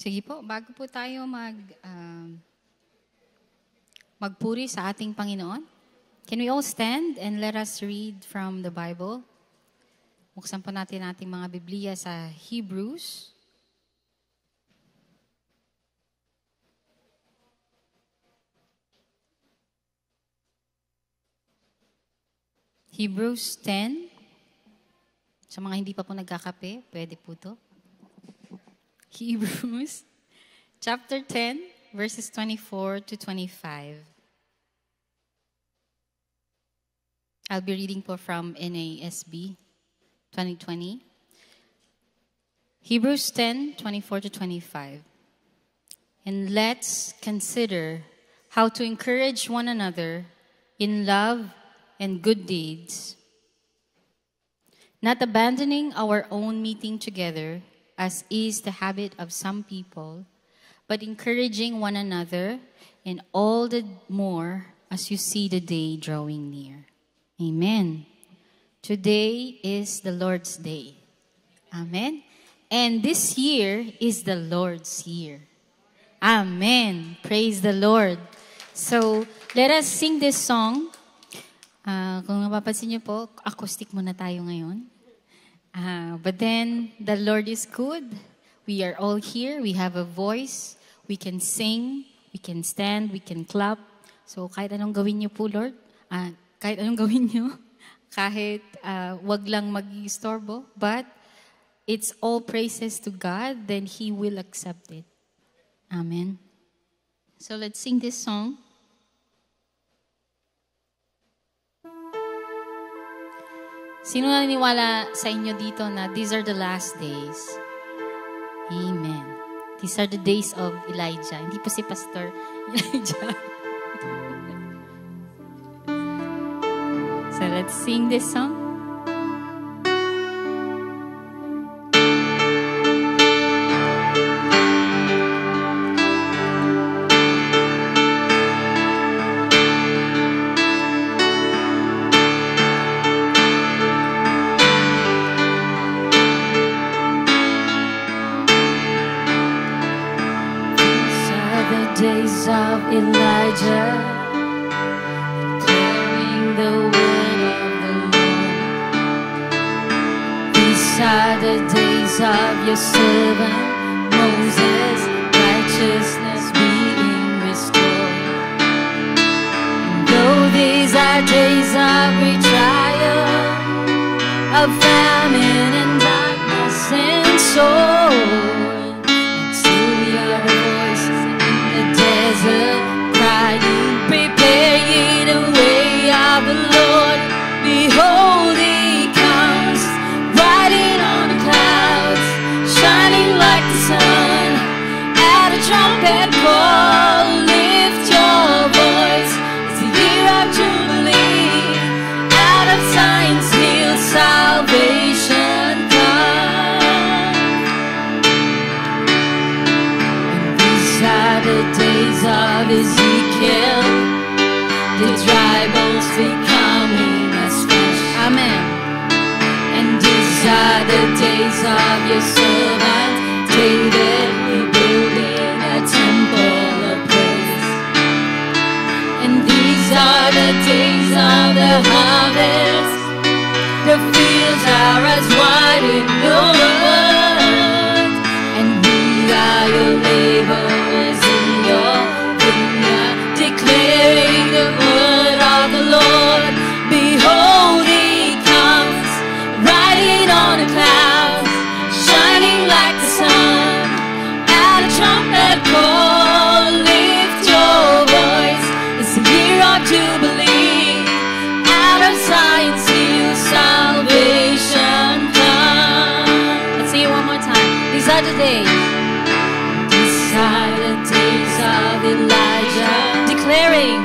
Sige po, bago po tayo magpuri sa ating Panginoon, can we all stand and let us read from the Bible? Buksan po natin ating mga Biblia sa Hebrews. Hebrews 10. Sa mga hindi pa po nagkakape, pwede po to. Hebrews chapter 10, verses 24 to 25. I'll be reading po from NASB 2020. Hebrews 10, 24 to 25. And let's consider how to encourage one another in love and good deeds, not abandoning our own meeting together, as is the habit of some people, but encouraging one another, and all the more as you see the day drawing near. Amen. Today is the Lord's Day. Amen. And this year is the Lord's year. Amen. Praise the Lord. So, let us sing this song. Kung napapansin niyo po, acoustic muna tayo ngayon. But then, the Lord is good. We are all here. We have a voice. We can sing. We can stand. We can clap. So, kahit anong gawin niyo po, Lord. Kahit anong gawin niyo. Kahit wag lang mag-istorbo. But, it's all praises to God. Then, He will accept it. Amen. So, let's sing this song. Sino naniniwala sa inyo dito na these are the last days? Amen. These are the days of Elijah. Hindi po si Pastor Elijah. So let's sing this song. Days of Elijah, declaring the word of the Lord. These are the days of your servant Moses, righteousness being restored. And though these are days of trial, of famine and darkness and sorrow, crying, prepare ye the way of the Lord. Behold, He comes, riding on the clouds, shining like the sun. At a trumpet call, lift your voice. It's the year of Jubilee. Out of Zion's hill, salvation comes. And these are the days of Ezekiel, the dry bones becoming as flesh. Amen. And these are the days of your servant David, rebuilding a temple of praise. And these are the days of the harvest. The fields are as white in your word, and we are your laborers in your vineyard, declaring the word of the Lord. Behold, He comes, riding on the clouds, shining like the sun. At a trumpet call, lift your voice. It's the year of Jubilee. Out of Zion's hill, salvation comes. Let's sing it one more time. These are the days. These are the days of Elijah, declaring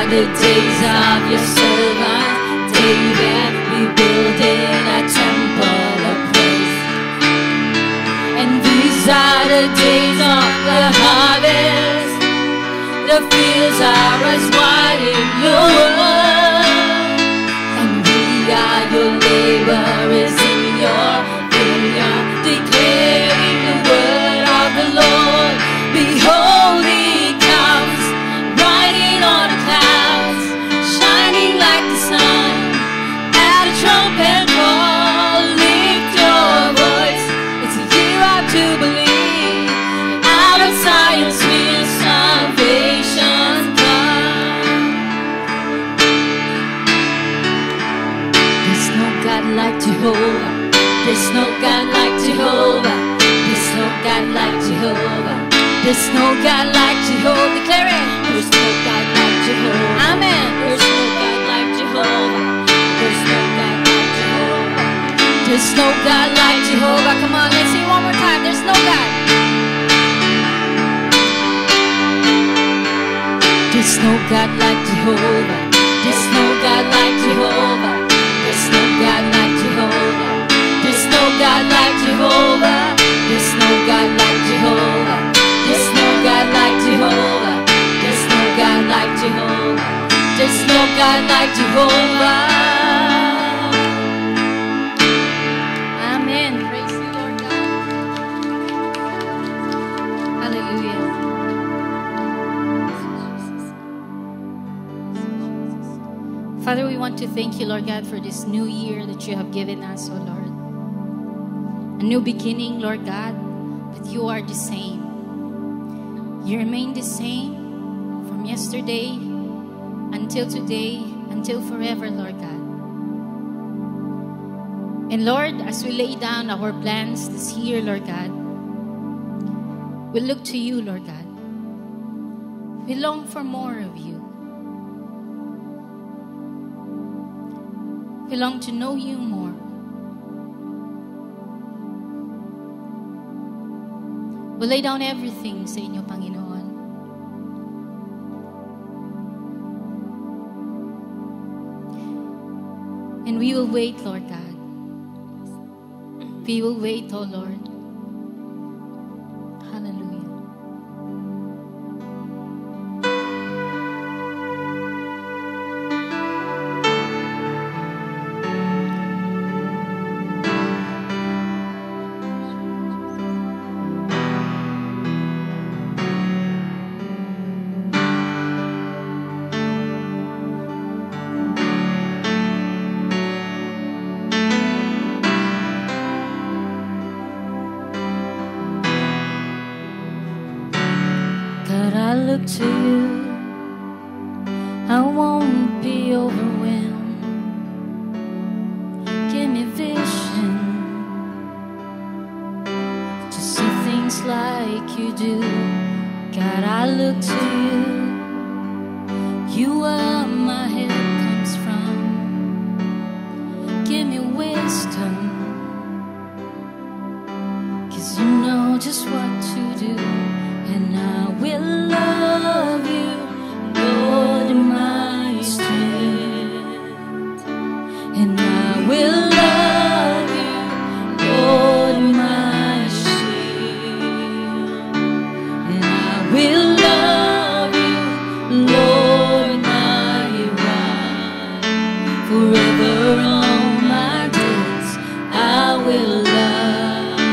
the days of your servant David, rebuilding a temple of praise. And these are the days of the harvest. The fields are as wide in your word, and we are your laborers in your vineyard, declaring the word of the Lord. Behold, he comes, riding on the clouds, shining like the sun. At a trumpet call, lift your voice. It's a year of jubilee. Out of Zion's will salvation come. There's no God like Jehovah. There's no God like Jehovah. There's no God like Jehovah. There's no God like Jehovah. Declare it. There's no God like Jehovah. Amen. There's no God like Jehovah. There's no God like Jehovah. There's no God like Jehovah. Come on, let's sing one more time. There's no God. There's no God like Jehovah. There's no God like Jehovah. There's no God like Jehovah. There's no God like Jehovah. There's no God like Jehovah. There's no God like Jehovah. There's no God like Jehovah. There's no God like Jehovah. Amen. Praise you, Lord God. Hallelujah. Father, we want to thank you, Lord God, for this new year that you have given us, oh Lord. A new beginning, Lord God, but you are the same. You remain the same from yesterday until today, until forever, Lord God. And Lord, as we lay down our plans this year, Lord God, we look to you, Lord God. We long for more of you. We long to know you more. We lay down everything sa inyo, Panginoon. And we will wait, Lord God. We will wait, oh Lord. Hallelujah. God, I look to you. I won't be overwhelmed. Give me vision to see things like you do. God, I look to you. You are my help comes from. Give me wisdom, 'cause you know just what to do. And I will love you, Lord, my strength. And I will love you, Lord, my shield. And I will love you, Lord, my rock. Forever all my days I will love you.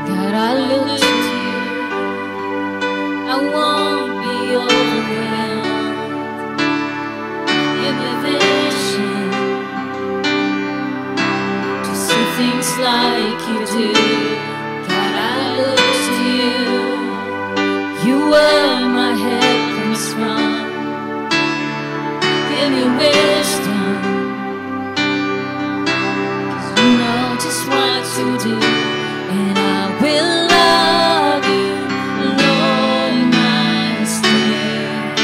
God, I look to you. I won't be overwhelmed. Give me vision to see things like you do. God, I look to you. You are my help comes from. Give me wisdom, 'cause you know just what to do. And I will love you, Lord, my strength.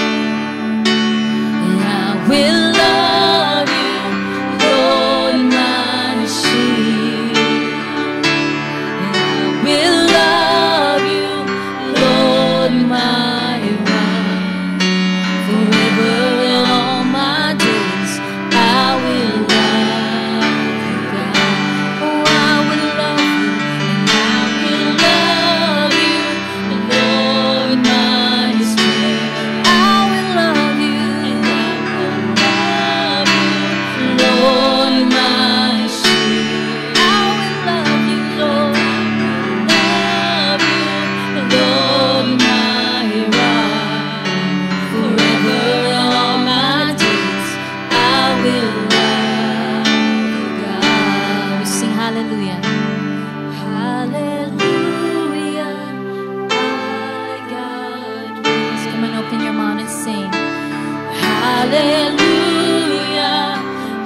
Hallelujah,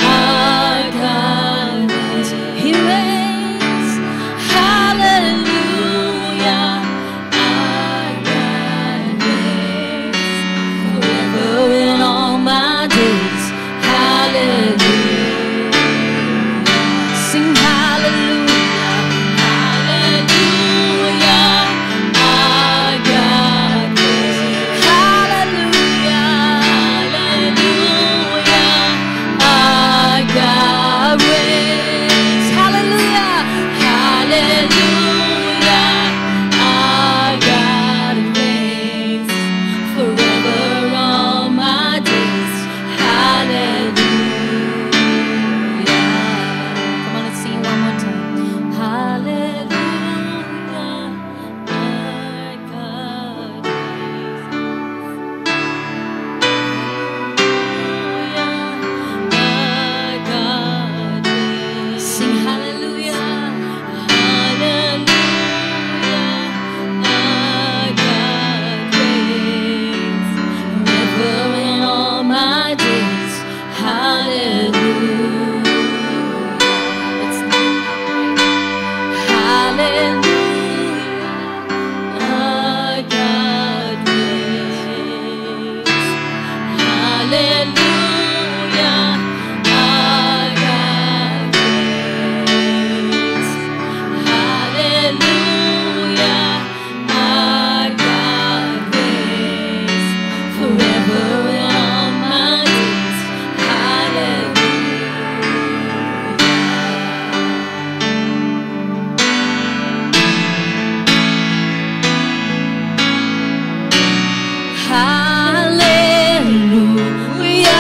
our God reigns. He reigns. Hallelujah, our God reigns. Forever in all my days. Hallelujah. Sing hallelujah, hallelujah, our God reigns. Hallelujah, hallelujah, our God reigns. Hallelujah, hallelujah, our God reigns. Forever all my days. Hallelujah. Come on, let's sing it one more time. Hallelujah, our God reigns. Our God reigns. Sing hallelujah, hallelujah, our God reigns. Forever in all my days. Hallelujah. Let's hallelujah, our God reigns. Hallelujah, our God reigns. Hallelujah, our God reigns. Forever in all my days. Hallelujah. Hallelujah,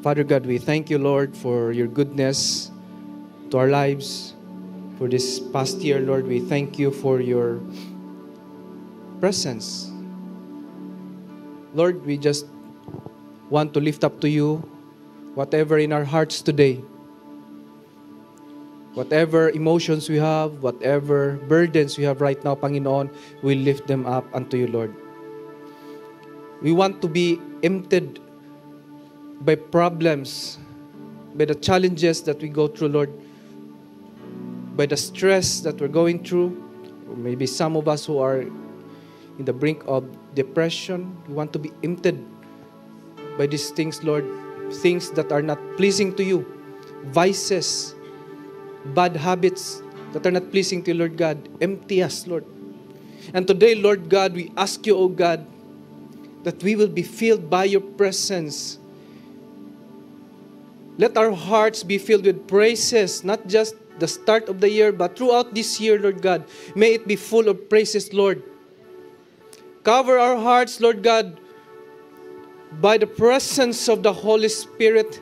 Father God, we thank you, Lord, for your goodness to our lives. For this past year, Lord, we thank you for your presence. Lord, we just want to lift up to you whatever in our hearts today. Whatever emotions we have, whatever burdens we have right now, Panginoon, we lift them up unto you, Lord. We want to be emptied by problems, by the challenges that we go through, Lord, by the stress that we're going through, or maybe some of us who are in the brink of depression. We want to be emptied by these things, Lord, things that are not pleasing to you, vices, bad habits that are not pleasing to you, Lord God. Empty us, Lord. And today, Lord God, we ask you, O God, that we will be filled by your presence. Let our hearts be filled with praises, not just the start of the year, but throughout this year, Lord God. May it be full of praises, Lord. Cover our hearts, Lord God, by the presence of the Holy Spirit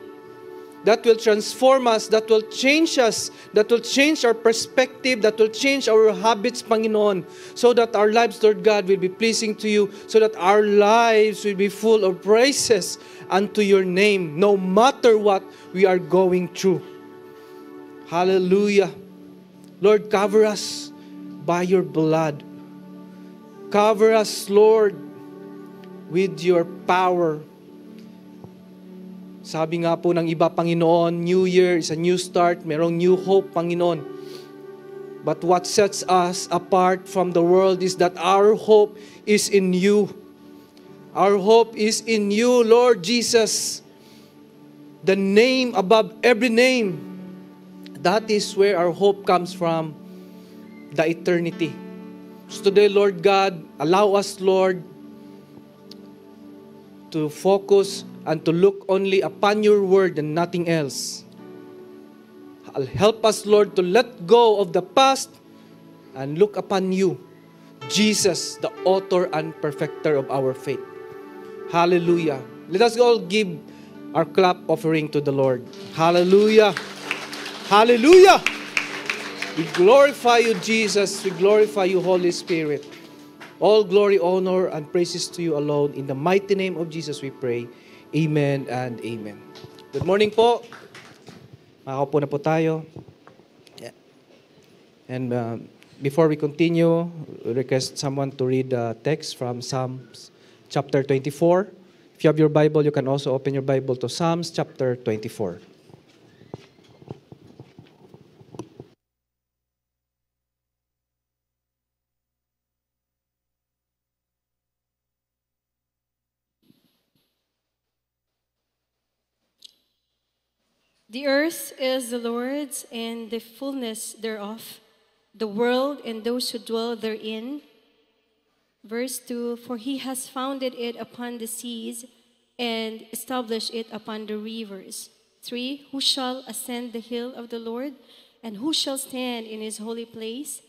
that will transform us, that will change us, that will change our perspective, that will change our habits, Panginoon, so that our lives, Lord God, will be pleasing to you, so that our lives will be full of praises unto your name, no matter what we are going through. Hallelujah. Lord, cover us by your blood. Cover us, Lord, with your power. Sabi nga po ng iba, Panginoon, New Year is a new start. Merong new hope, Panginoon. But what sets us apart from the world is that our hope is in you. Our hope is in you, Lord Jesus. The name above every name. That is where our hope comes from, the eternity. So today, Lord God, allow us, Lord, to focus and to look only upon your word and nothing else. Help us, Lord, to let go of the past and look upon you, Jesus, the author and perfecter of our faith. Hallelujah. Let us all give our clap offering to the Lord. Hallelujah. Hallelujah. We glorify you, Jesus. We glorify you, Holy Spirit. All glory, honor, and praises to you alone. In the mighty name of Jesus we pray. Amen and amen. Good morning po. Makakaupo na po tayo. And before we continue, we request someone to read the text from Psalms chapter 24. If you have your Bible, you can also open your Bible to Psalms chapter 24. The earth is the Lord's and the fullness thereof, the world and those who dwell therein. Verse 2, for he has founded it upon the seas and established it upon the rivers. 3, who shall ascend the hill of the Lord, and who shall stand in his holy place?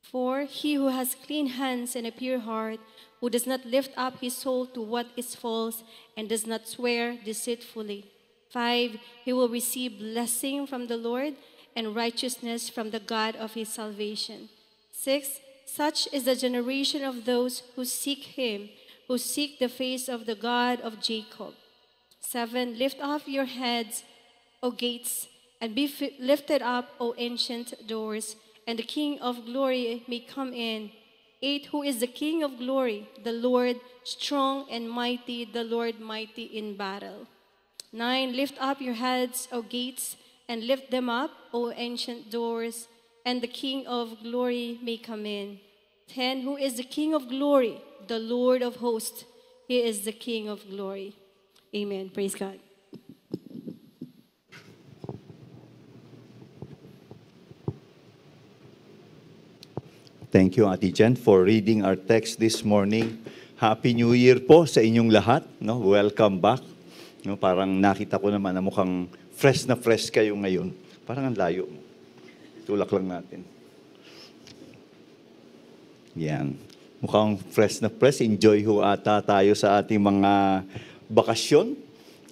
4, he who has clean hands and a pure heart, who does not lift up his soul to what is false, and does not swear deceitfully. 5, he will receive blessing from the Lord and righteousness from the God of his salvation. 6, such is the generation of those who seek him, who seek the face of the God of Jacob. 7, lift up your heads, O gates, and be lifted up, O ancient doors, and the King of glory may come in. 8, who is the King of glory? The Lord strong and mighty, the Lord mighty in battle. 9, lift up your heads, O gates, and lift them up, O ancient doors, and the King of glory may come in. 10, who is the King of glory? The Lord of hosts. He is the King of glory. Amen. Praise God. Thank you, Ate Jen, for reading our text this morning. Happy New Year po sa inyong lahat. No? Welcome back. No, parang nakita ko naman na mukhang fresh na fresh kayo ngayon. Parang ang layo. Tulak lang natin. Yan. Mukhang fresh na fresh. Enjoy ho ata tayo sa ating mga bakasyon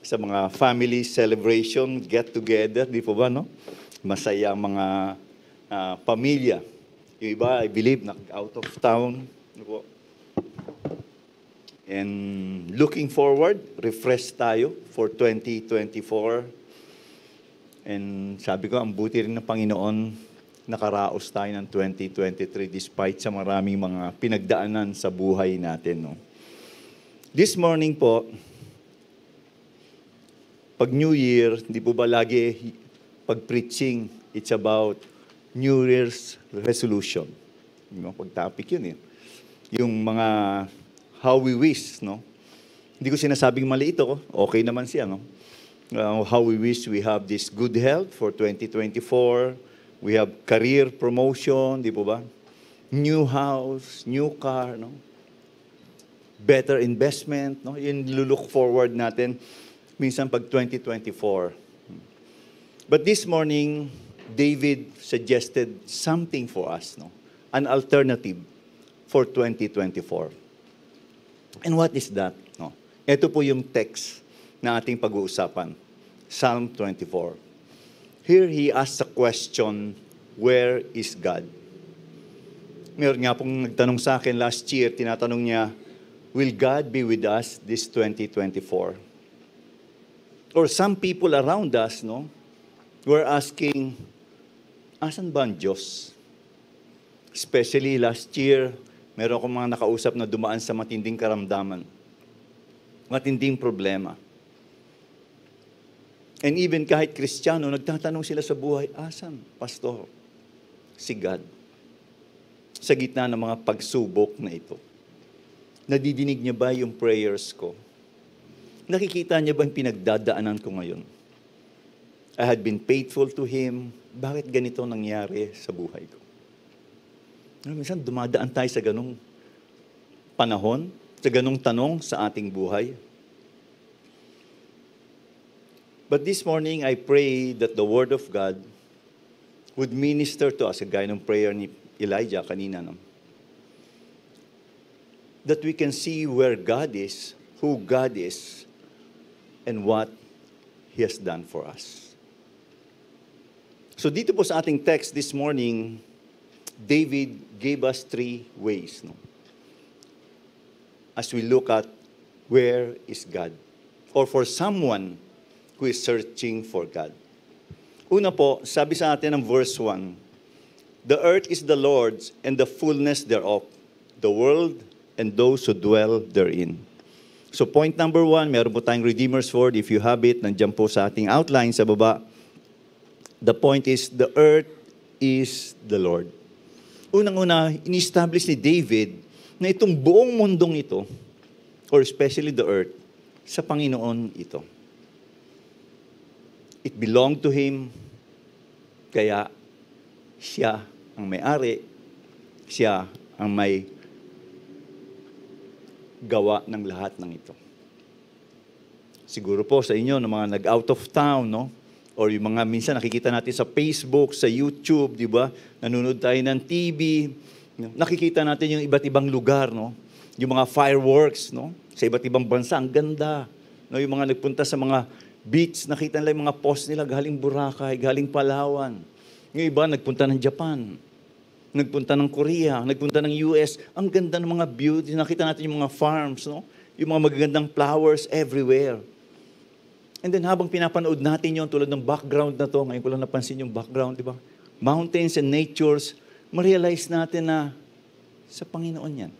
sa mga family celebration, get together, di po ba, no? Masaya ang mga pamilya. Yung iba, I believe, out of town. Di po. And looking forward, refresh tayo for 2024. And sabi ko, ang buti rin ng Panginoon, nakaraos tayo ng 2023 despite sa maraming mga pinagdaanan sa buhay natin. No? This morning po, pag New Year, hindi po ba lagi pag preaching, it's about New Year's resolution. Pag topic yun eh. Yung mga how we wish, no? Hindi ko sinasabing mali ito, okay naman siya, no? How we wish we have this good health for 2024. We have career promotion, di po ba? New house, new car, no? Better investment, no? Yun look forward natin minsan pag 2024. But this morning, David suggested something for us, no? An alternative for 2024. And what is that? No? Ito po yung text na ating pag-uusapan. Psalm 24. Here he asks a question, where is God? Meron nga pong nagtanong sa akin last year, tinatanong niya, will God be with us this 2024? Or some people around us, no, were asking, asan ba ang Diyos? Especially last year, meron akong mga nakausap na dumaan sa matinding karamdaman, matinding problema. And even kahit Kristiyano, nagtatanong sila sa buhay, asan, Pastor, si God? Sa gitna ng mga pagsubok na ito. Nadidinig niya ba yung prayers ko? Nakikita niya ba yung pinagdadaanan ko ngayon? I had been faithful to Him. Bakit ganito nangyari sa buhay ko? Minsan dumadaan tayo sa ganong panahon, sa ganong tanong sa ating buhay. But this morning, I pray that the Word of God would minister to us, gaya ng prayer ni Elijah kanina, no? That we can see where God is, who God is, and what He has done for us. So dito po sa ating text this morning, David gave us 3 ways, no? As we look at where is God, or for someone who is searching for God. Una po, sabi sa atin ng verse 1, the earth is the Lord's and the fullness thereof, the world and those who dwell therein. So point number 1, meron po tayong Redeemer's Word. If you have it, nandiyan po sa ating outline sa baba. The point is, the earth is the Lord. Unang-una, in-establish ni David na itong buong mundong ito, or especially the earth, sa Panginoon ito. It belonged to Him, kaya siya ang may-ari, siya ang may gawa ng lahat ng ito. Siguro po sa inyo, ng mga nag-out of town, no? Or yung mga minsan nakikita natin sa Facebook, sa YouTube, di ba? Nanonood tayo ng TV. Nakikita natin yung iba't ibang lugar, no? Yung mga fireworks, no? Sa iba't ibang bansa, ang ganda. No? Yung mga nagpunta sa mga beach, nakita nila yung mga post nila galing Boracay, galing Palawan. Yung iba nagpunta ng Japan, nagpunta ng Korea, nagpunta ng US. Ang ganda ng mga beauty. Nakita natin yung mga farms, no? Yung mga magagandang flowers everywhere. And then habang pinapanood natin yun, tulad ng background na to, ngayon ko lang napansin yung background, di ba? Mountains and natures, ma-realize natin na sa Panginoon yan.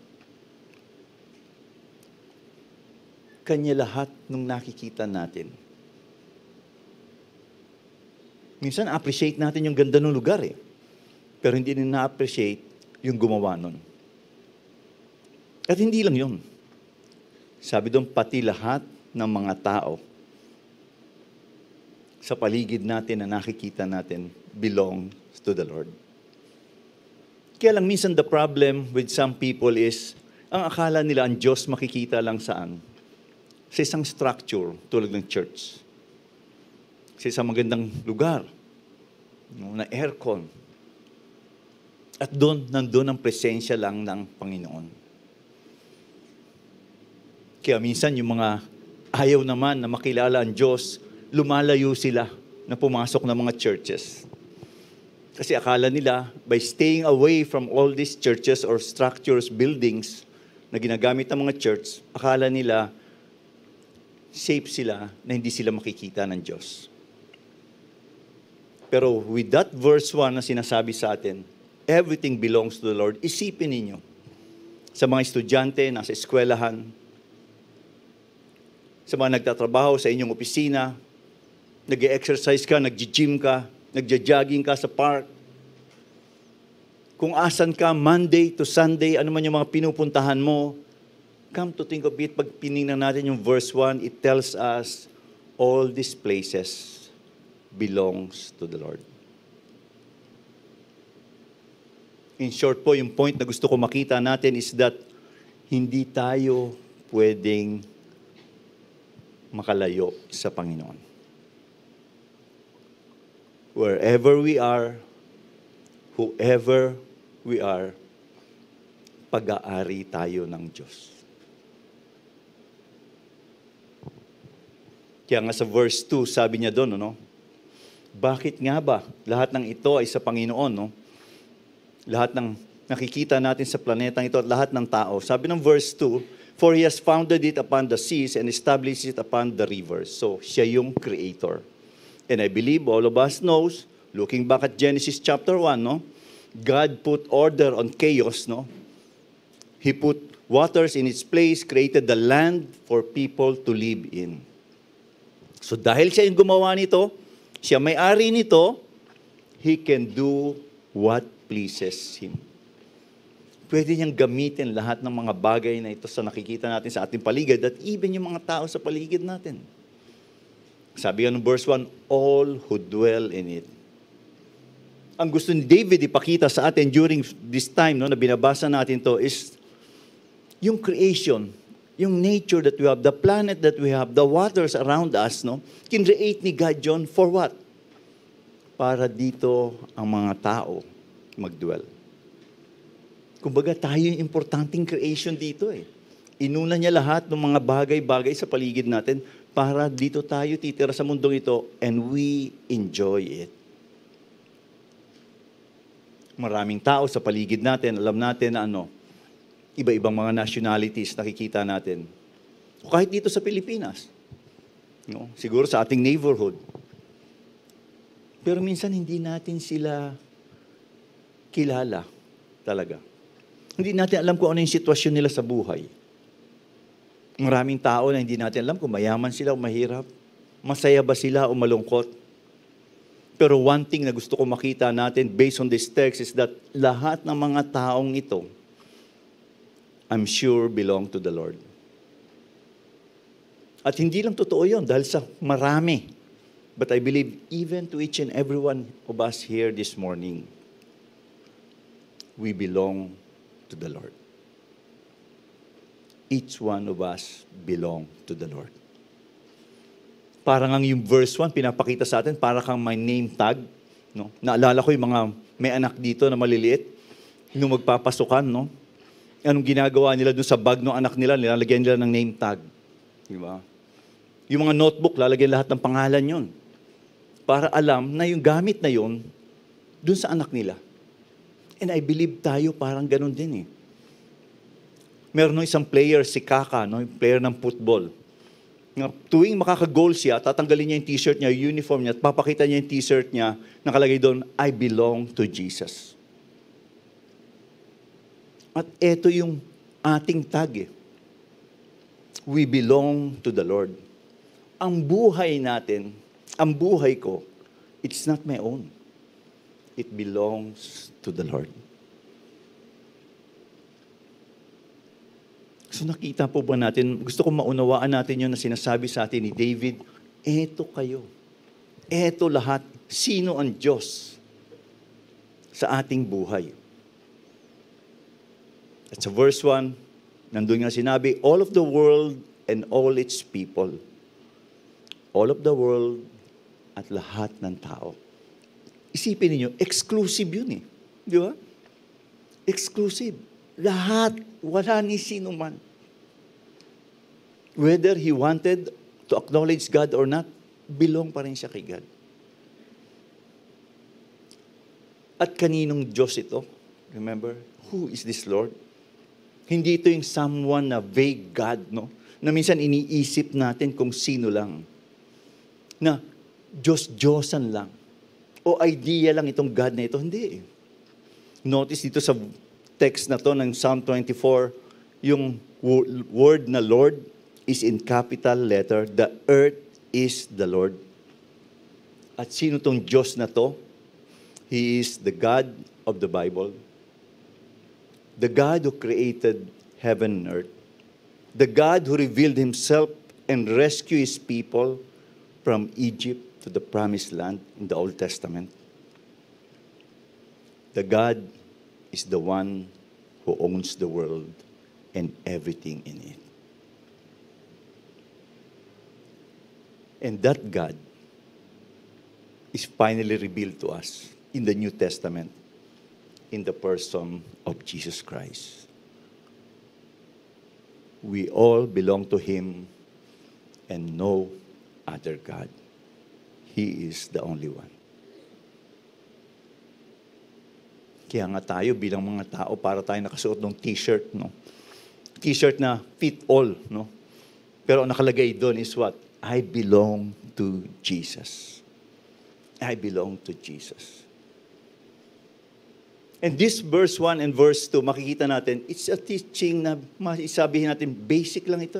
Kanya lahat nung nakikita natin. Minsan, appreciate natin yung ganda ng lugar eh. Pero hindi din na-appreciate yung gumawa nun. At hindi lang yun. Sabi doon, pati lahat ng mga tao sa paligid natin na nakikita natin belongs to the Lord. Kaya lang minsan the problem with some people is, ang akala nila ang Diyos makikita lang saan? Sa isang structure tulad ng church. Sa isang magandang lugar, no, na aircon. At nandun ang presensya lang ng Panginoon. Kaya minsan yung mga ayaw naman na makilala ang Diyos, lumalayo sila na pumasok ng mga churches. Kasi akala nila, by staying away from all these churches or structures, buildings na ginagamit ng mga church, akala nila, safe sila na hindi sila makikita ng Diyos. Pero with that verse 1 na sinasabi sa atin, everything belongs to the Lord. Isipin ninyo, sa mga estudyante, nasa eskwelahan, sa mga nagtatrabaho sa inyong opisina, nag-exercise ka, nag-gym ka, nagja-jogging ka sa park. Kung asan ka, Monday to Sunday, ano man yung mga pinupuntahan mo, come to think of it, pag piningnan natin yung verse 1, it tells us, all these places belongs to the Lord. In short po, yung point na gusto ko makita natin is that hindi tayo pwedeng makalayo sa Panginoon. Wherever we are, whoever we are, pag-aari tayo ng Diyos. Kaya nga sa verse 2, sabi niya doon, no? Bakit nga ba lahat ng ito ay sa Panginoon, no? Lahat ng nakikita natin sa planetang ito at lahat ng tao. Sabi ng verse 2, for He has founded it upon the seas and established it upon the rivers. So, siya yung creator. And I believe all of us knows, looking back at Genesis chapter 1, no? God put order on chaos, no? He put waters in its place, created the land for people to live in. So dahil siya yung gumawa nito, siya may-ari nito, He can do what pleases Him. Pwede niyang gamitin lahat ng mga bagay na ito sa nakikita natin sa ating paligid at even yung mga tao sa paligid natin. Sabi nga ng verse 1, all who dwell in it. Ang gusto ni David ipakita sa atin during this time, no, na binabasa natin to is yung creation, yung nature that we have, the planet that we have, the waters around us, no, kinreate ni God John for what? Para dito ang mga tao magdwell. Kumbaga tayo yung importanteng creation dito eh. Inuna niya lahat ng mga bagay-bagay sa paligid natin para dito tayo titira sa mundong ito and we enjoy it. Maraming tao sa paligid natin, alam natin na iba-ibang mga nationalities nakikita natin. O kahit dito sa Pilipinas, no? Siguro sa ating neighborhood. Pero minsan hindi natin sila kilala talaga. Hindi natin alam kung ano yung sitwasyon nila sa buhay. Maraming tao na hindi natin alam kung mayaman sila o mahirap, masaya ba sila o malungkot. Pero one thing na gusto ko makita natin based on this text is that lahat ng mga taong ito, I'm sure belong to the Lord. At hindi lang totoo yun dahil sa marami. But I believe even to each and every one of us here this morning, we belong to the Lord. Each one of us belong to the Lord. Parang ang yung verse 1, pinapakita sa atin, para kang may name tag. No? Naalala ko yung mga may anak dito na maliliit, nung magpapasukan, no? Anong ginagawa nila doon sa bag ng anak nila, nilalagyan nila ng name tag. Diba? Yung mga notebook, lalagyan lahat ng pangalan yun. Para alam na yung gamit na yun, doon sa anak nila. And I believe tayo parang ganun din eh. Meron nung isang player, si Kaka, no? Yung player ng football. Tuwing makaka-goal siya, tatanggalin niya yung t-shirt niya, yung uniform niya, at papakita niya yung t-shirt niya, nakalagay doon, I belong to Jesus. At eto yung ating tag eh. We belong to the Lord. Ang buhay natin, ang buhay ko, it's not my own. It belongs to the Lord. So nakita po ba natin, gusto ko maunawaan natin yun na sinasabi sa atin ni David, eto kayo. Eto lahat. Sino ang Diyos sa ating buhay? At sa verse 1, nandun nga sinabi, all of the world and all its people. All of the world at lahat ng tao. Isipin niyo, exclusive yun eh. Di ba? Exclusive. Lahat, wala ni sino man. Whether he wanted to acknowledge God or not, belong pa rin siya kay God. At kaninong Diyos ito? Remember, who is this Lord? Hindi ito yung someone na vague God, no? Na minsan iniisip natin kung sino lang. Na Diyos-Diyosan lang. O idea lang itong God na ito. Hindi. Notice dito sa text na to ng Psalm 24, yung word na Lord is in capital letter. The earth is the Lord. At sino tong Diyos na to? He is the God of the Bible. The God who created heaven and earth. The God who revealed Himself and rescued His people from Egypt to the promised land in the Old Testament. The God is the one who owns the world and everything in it. And that God is finally revealed to us in the New Testament in the person of Jesus Christ. We all belong to Him and no other God. He is the only one. Kaya nga tayo bilang mga tao, para tayo nakasuot ng t-shirt, no? T-shirt na fit all, no? Pero nakalagay doon is what? I belong to Jesus. I belong to Jesus. And this verse 1 and verse 2, makikita natin, it's a teaching na maisabihin natin, basic lang ito.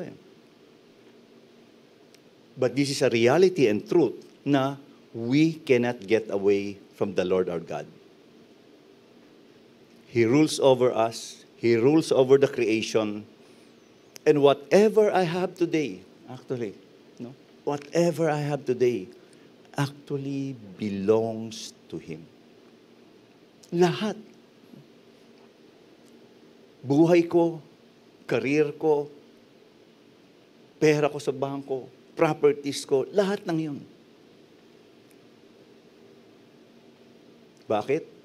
But this is a reality and truth na we cannot get away from the Lord our God. He rules over us. He rules over the creation. And whatever I have today, actually, no, whatever I have today, actually belongs to Him. Lahat. Buhay ko, career ko, pera ko sa bangko, properties ko, lahat ng yun. Bakit?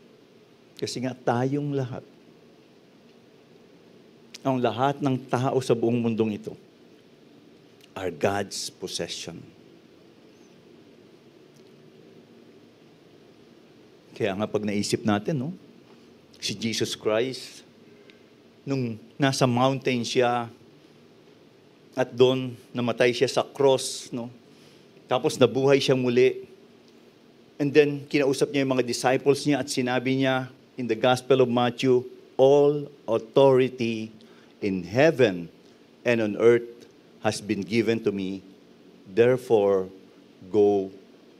Kasi nga tayong lahat, ang lahat ng tao sa buong mundong ito, are God's possession. Kaya nga pag naisip natin, no, si Jesus Christ, nung nasa mountain siya, at doon namatay siya sa cross, no? Tapos nabuhay siya muli. And then, kinausap niya yung mga disciples niya at sinabi niya in the Gospel of Matthew, all authority in heaven and on earth has been given to me. Therefore, go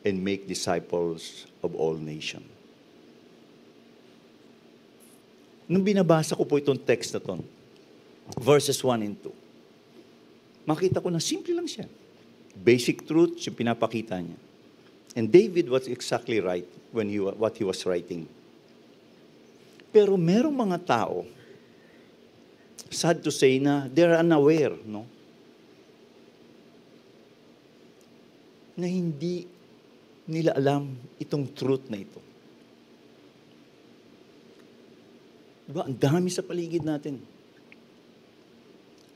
and make disciples of all nations. Nung binabasa ko po itong text na to, verses 1 and 2, makita ko na simple lang siya. Basic truths yung pinapakita niya. And David was exactly right when what he was writing. Pero merong mga tao, sad to say na they're unaware, no? Na hindi nila alam itong truth na ito. Diba? Ang dami sa paligid natin.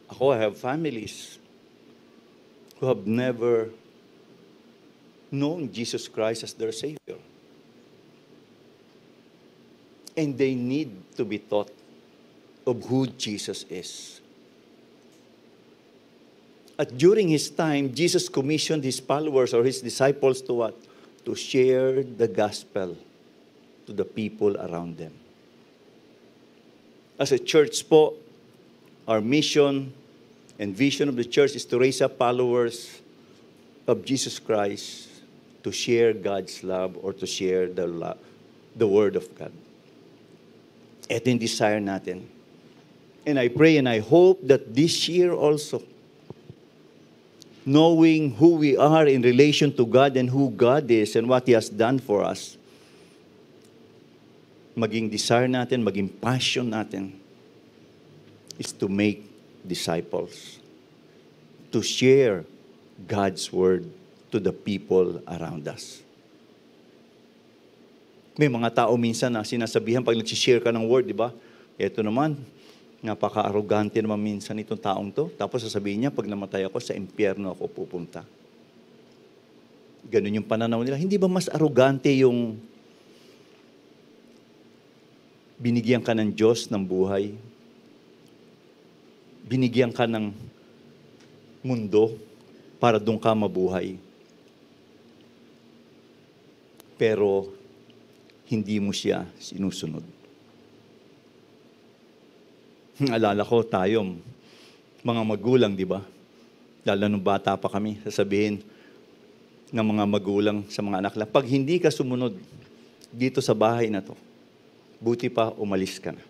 Ako, I have families who have never known Jesus Christ as their Savior. And they need to be taught of who Jesus is. At during His time, Jesus commissioned His followers or His disciples to what? To share the gospel to the people around them. As a church po, our mission and vision of the church is to raise up followers of Jesus Christ to share God's love or to share the Word of God. Ito yung desire natin. And I pray and I hope that this year also, knowing who we are in relation to God and who God is and what He has done for us, maging desire natin, maging passion natin, is to make disciples, to share God's Word to the people around us. May mga tao minsan na sinasabihan pag nagsishare ka ng Word, di ba? Ito naman, napaka-arrogante naman minsan itong taong to. Tapos sasabihin niya, pag namatay ako, sa impyerno ako pupunta. Ganun yung pananaw nila. Hindi ba mas arugante yung binigyan ka ng Diyos ng buhay? Binigyan ka ng mundo para doon ka mabuhay. Pero hindi mo siya sinusunod. Alala ko tayo, mga magulang, di ba? Lalo nung bata pa kami, sasabihin ng mga magulang sa mga anak lang, pag hindi ka sumunod dito sa bahay na to, buti pa umalis ka na.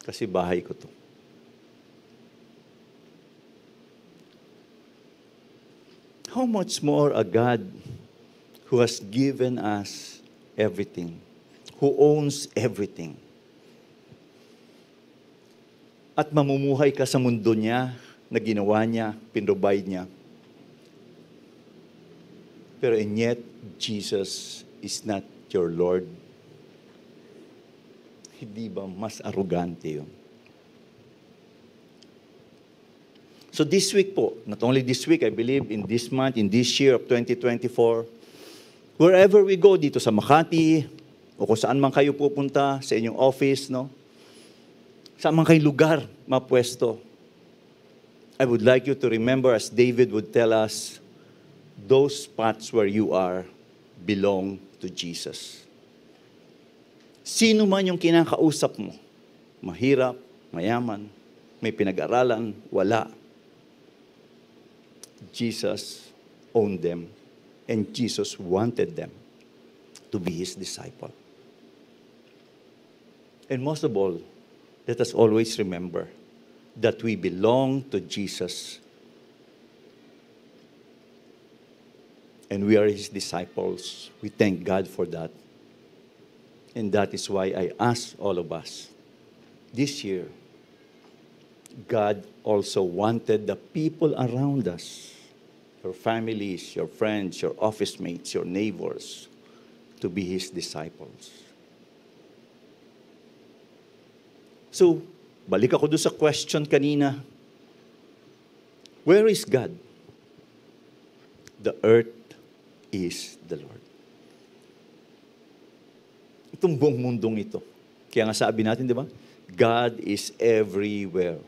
Kasi bahay ko to. How much more a God who has given us everything, who owns everything. At mamumuhay ka sa mundo niya, na ginawa niya, pinrovide niya. Pero and yet, Jesus is not your Lord. Hindi ba mas arugante yun? So this week po, not only this week, I believe in this month, in this year of 2024, wherever we go dito sa Makati, o kung saan man kayo pupunta, sa inyong office, no? Saan man kayong lugar mapwesto, I would like you to remember, as David would tell us, those spots where you are belong to Jesus. Sino man yung kinakausap mo, mahirap, mayaman, may pinag-aralan, wala. Jesus owned them, and Jesus wanted them to be His disciple. And most of all, let us always remember that we belong to Jesus, and we are His disciples. We thank God for that. And that is why I ask all of us, this year, God also wanted the people around us, your families, your friends, your office mates, your neighbors, to be His disciples. So, balik ako doon sa question kanina. Where is God? The earth is the Lord. Itong buong mundong ito. Kaya nga sabi natin, di ba? God is everywhere.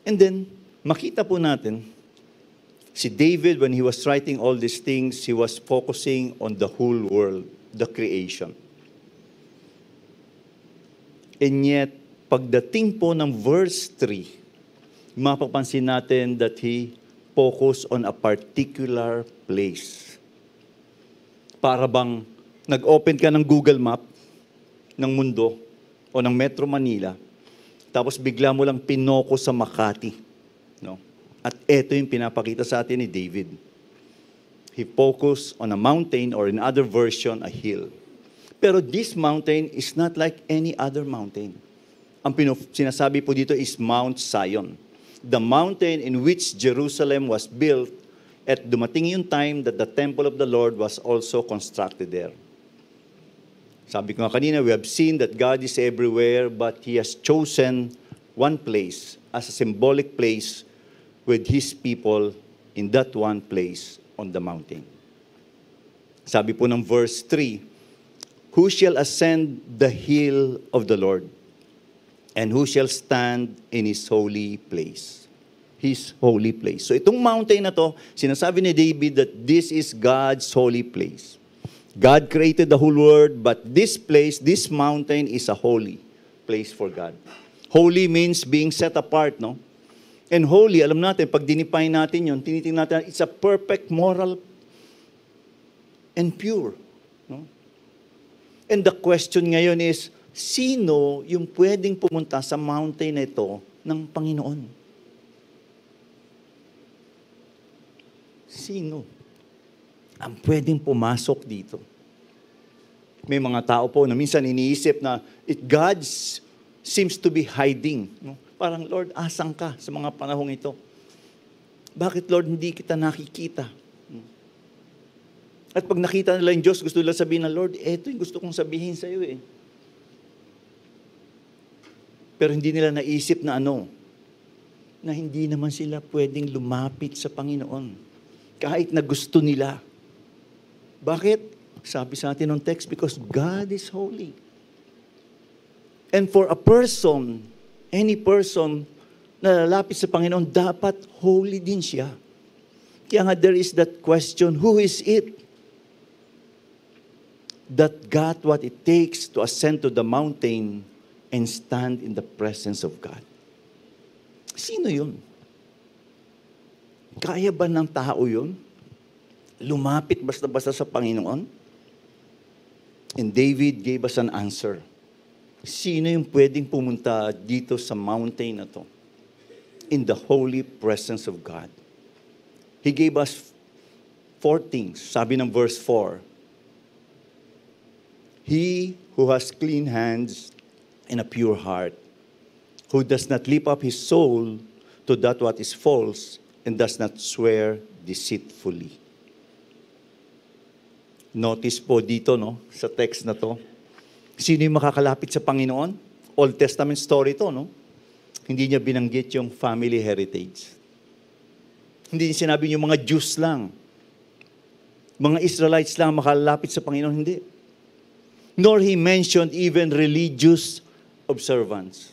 And then, makita po natin, si David, when he was writing all these things, he was focusing on the whole world, the creation. And yet, pagdating po ng verse 3, mapapansin natin that he focused on a particular place. Para bang nag-open ka ng Google Map ng mundo o ng Metro Manila, tapos bigla mo lang pinoko sa Makati. No? At ito yung pinapakita sa atin ni David. He focused on a mountain, or in other version, a hill. Pero this mountain is not like any other mountain. Ang sinasabi po dito is Mount Zion. The mountain in which Jerusalem was built, at dumating yung time that the temple of the Lord was also constructed there. Sabi ko nga kanina, we have seen that God is everywhere, but He has chosen one place as a symbolic place with His people in that one place on the mountain. Sabi po ng verse 3, who shall ascend the hill of the Lord? And who shall stand in His holy place? His holy place. So itong mountain na to, sinasabi ni David that this is God's holy place. God created the whole world, but this place, this mountain is a holy place for God. Holy means being set apart, no? And holy, alam natin, pag dinipine natin yun, tinitingnan natin, it's a perfect, moral, and pure. No? And the question ngayon is, sino yung pwedeng pumunta sa mountain na ito ng Panginoon? Sino ang pwedeng pumasok dito? May mga tao po na minsan iniisip na God seems to be hiding. No? Parang, Lord, asan ka sa mga panahong ito? Bakit, Lord, hindi kita nakikita? At pag nakita nila yung Diyos, gusto nila sabihin na, Lord, eto yung gusto kong sabihin sa iyo eh. Pero hindi nila naisip na ano, na hindi naman sila pwedeng lumapit sa Panginoon kahit na gusto nila. Bakit? Sabi sa atin ng text, because God is holy. And for a person, any person na lalapit sa Panginoon, dapat holy din siya. Kaya nga there is that question, who is it that got what it takes to ascend to the mountain and stand in the presence of God? Sino yun? Kaya ba ng tao yun? Lumapit basta-basta sa Panginoon? And David gave us an answer. Sino yung pwedeng pumunta dito sa mountain na to? In the holy presence of God. He gave us 4 things. Sabi ng verse 4, he who has clean hands and a pure heart, who does not lift up his soul to that what is false, and does not swear deceitfully. Notice po dito, no, sa text na to, sino yung makakalapit sa Panginoon? Old Testament story to, no? Hindi niya binanggit yung family heritage. Hindi niya sinabi yung mga Jews lang, mga Israelites lang makakalapit sa Panginoon. Hindi. Nor he mentioned even religious observance.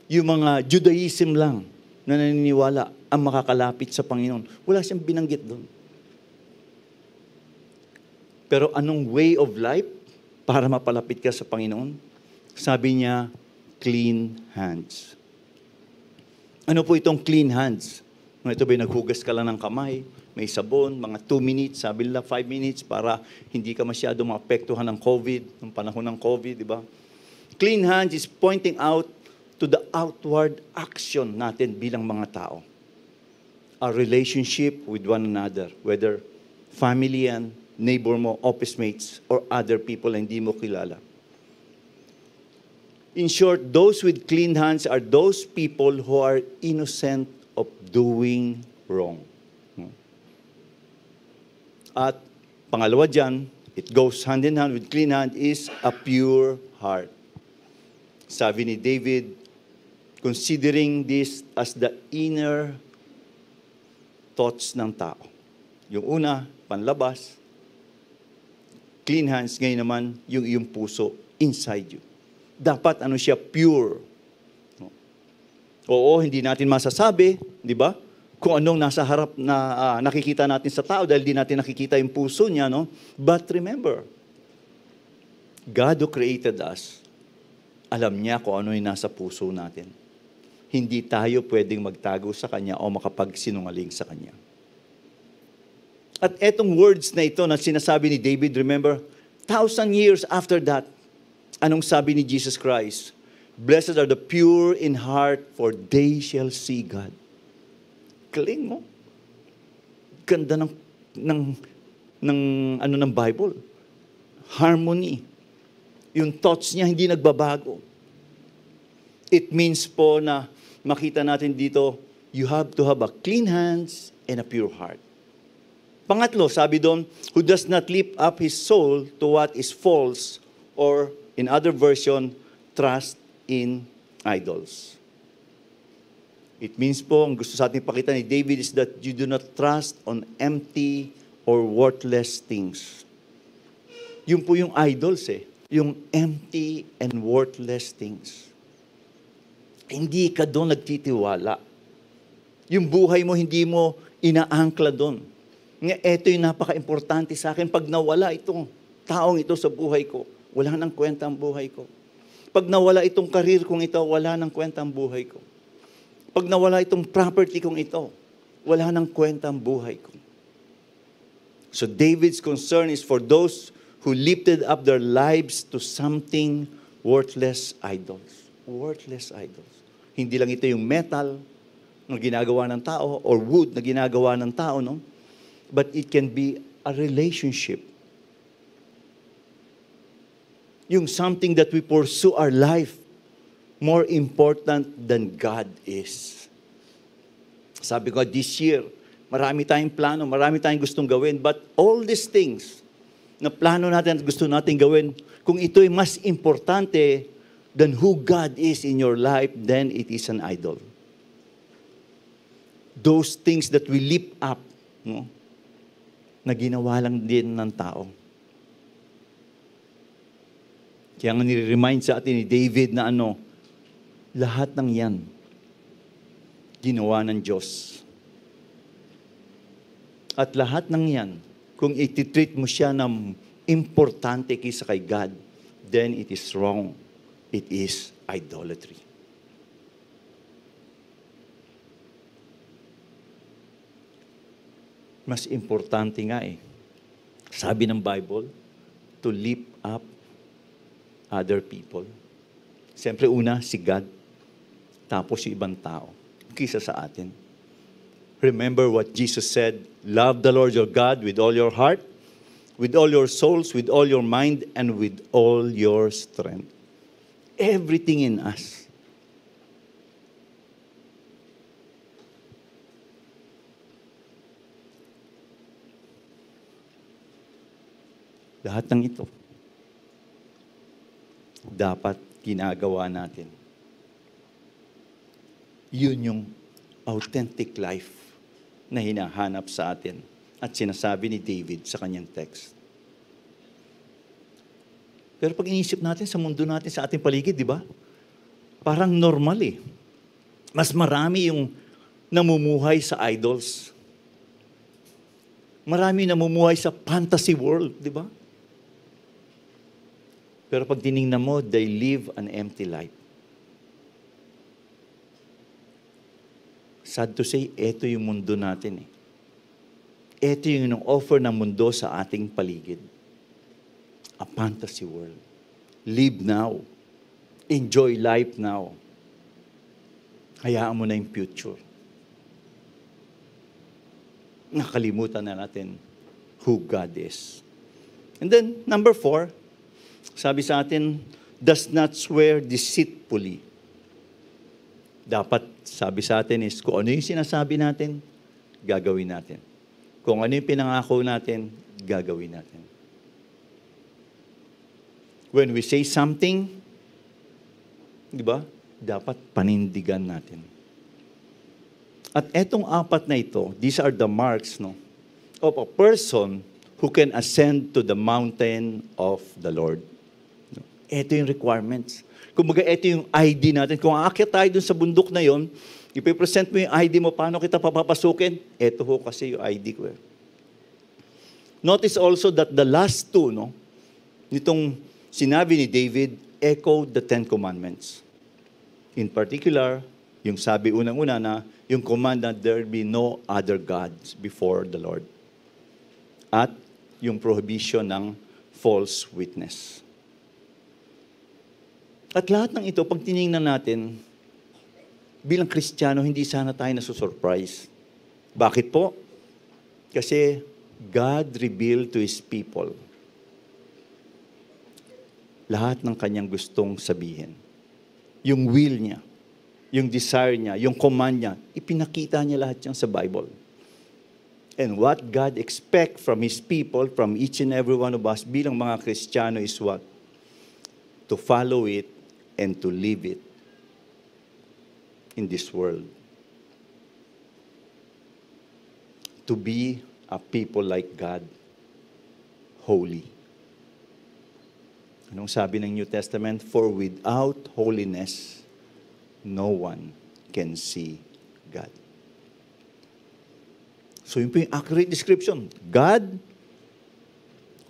Yung mga Judaism lang na naniniwala ang makakalapit sa Panginoon. Wala siyang binanggit doon. Pero anong way of life para mapalapit ka sa Panginoon? Sabi niya, clean hands. Ano po itong clean hands? Ito ba naghugas ka lang ng kamay, may sabon, mga 2 minutes, sabi nila 5 minutes para hindi ka masyado maapektuhan ng COVID, ng panahon ng COVID, di ba? Clean hands is pointing out to the outward action natin bilang mga tao. Our relationship with one another, whether family yan, neighbor mo, office mates, or other people na hindi mo kilala. In short, those with clean hands are those people who are innocent of doing wrong. At pangalawa dyan, it goes hand in hand with clean hand, is a pure heart. Sabi ni David, considering this as the inner thoughts ng tao. Yung una, panlabas. Clean hands, ngayon naman, yung iyong puso inside you. Dapat ano siya, pure. Oo, hindi natin masasabi, di ba? Kung anong nasa harap na nakikita natin sa tao dahil di natin nakikita yung puso niya, no? But remember, God who created us, alam niya kung ano yung nasa puso natin. Hindi tayo pwedeng magtago sa Kanya o makapagsinungaling sa Kanya. At etong words na ito na sinasabi ni David, remember, 1,000 years after that, anong sabi ni Jesus Christ? Blessed are the pure in heart, for they shall see God. Galing mo. Ganda ng Bible. Harmony. Yung thoughts niya hindi nagbabago. It means po na makita natin dito, you have to have a clean hands and a pure heart. Pangatlo, sabi doon, who does not lift up his soul to what is false, or in other version, trust in idols. It means po, ang gusto sa ating pakita ni David is that you do not trust on empty or worthless things. Yun po yung idols yung empty and worthless things. Hindi ka doon nagtitiwala. Yung buhay mo, hindi mo inaangkla doon. Ito yung napaka-importante sa akin. Pag nawala itong taong ito sa buhay ko, wala nang kwenta ang buhay ko. Pag nawala itong karir kong ito, wala nang kwenta ang buhay ko. Pag nawala itong property kong ito, wala nang kwenta ang buhay ko. So David's concern is for those who lifted up their lives to something worthless idols. Worthless idols. Hindi lang ito yung metal na ginagawa ng tao or wood na ginagawa ng tao, no? But it can be a relationship. Yung something that we pursue our life more important than God is. Sabi ko, this year, marami tayong plano, marami tayong gustong gawin, but all these things na plano natin at gusto natin gawin, kung ito ay mas importante than who God is in your life, then it is an idol. those things that we lift up, no, na ginawa lang din ng tao. Kaya nga nire-remind sa atin ni David na lahat ng yan, ginawa ng Diyos. At lahat ng yan, kung ititreat mo siya ng importante kaysa kay God, then it is wrong. It is idolatry. Mas importante nga sabi ng Bible, to lift up other people. Siyempre una, si God. Tapos yung ibang tao. Kisa sa atin. Remember what Jesus said, love the Lord your God with all your heart, with all your souls, with all your mind, and with all your strength. Everything in us. Lahat ng ito, dapat ginagawa natin. Yun yung authentic life na hinahanap sa atin at sinasabi ni David sa kanyang text. Pero pag inisip natin sa mundo natin, sa ating paligid, di ba? Parang normal Mas marami yung namumuhay sa idols. Marami namumuhay sa fantasy world, di ba? Pero pag tinignan mo, they live an empty life. Sad to say, ito yung mundo natin Ito yung offer ng mundo sa ating paligid. A fantasy world. Live now. Enjoy life now. Hayaan mo na yung future. Nakalimutan na natin who God is. And then, number 4, sabi sa atin, does not swear deceitfully. Dapat, sabi sa atin is, kung ano yung sinasabi natin, gagawin natin. Kung ano yung pinangako natin, gagawin natin. When we say something, di ba, dapat panindigan natin. At etong 4 na ito, these are the marks of a person who can ascend to the mountain of the Lord. Ito yung requirements. Kumbaga, ito yung ID natin. Kung aakyat tayo dun sa bundok na yon, ipipresent mo yung ID mo, paano kita papapasukin? Ito kasi yung ID ko. Notice also that the last 2, nitong sinabi ni David, echoed the 10 Commandments. In particular, yung sabi unang-una na, yung command that there be no other gods before the Lord. At yung prohibition ng false witness. At lahat ng ito, pag tinignan natin, bilang Kristiyano, hindi sana tayo nasusurprise. Bakit po? Kasi God revealed to His people lahat ng kanyang gustong sabihin. Yung will niya, yung desire niya, yung command niya, ipinakita niya lahat yan sa Bible. And what God expects from His people, from each and every one of us, bilang mga Kristiyano is what? To follow it and to live it in this world. To be a people like God, holy. Anong sabi ng New Testament? For without holiness, no one can see God. So yun po yung accurate description. God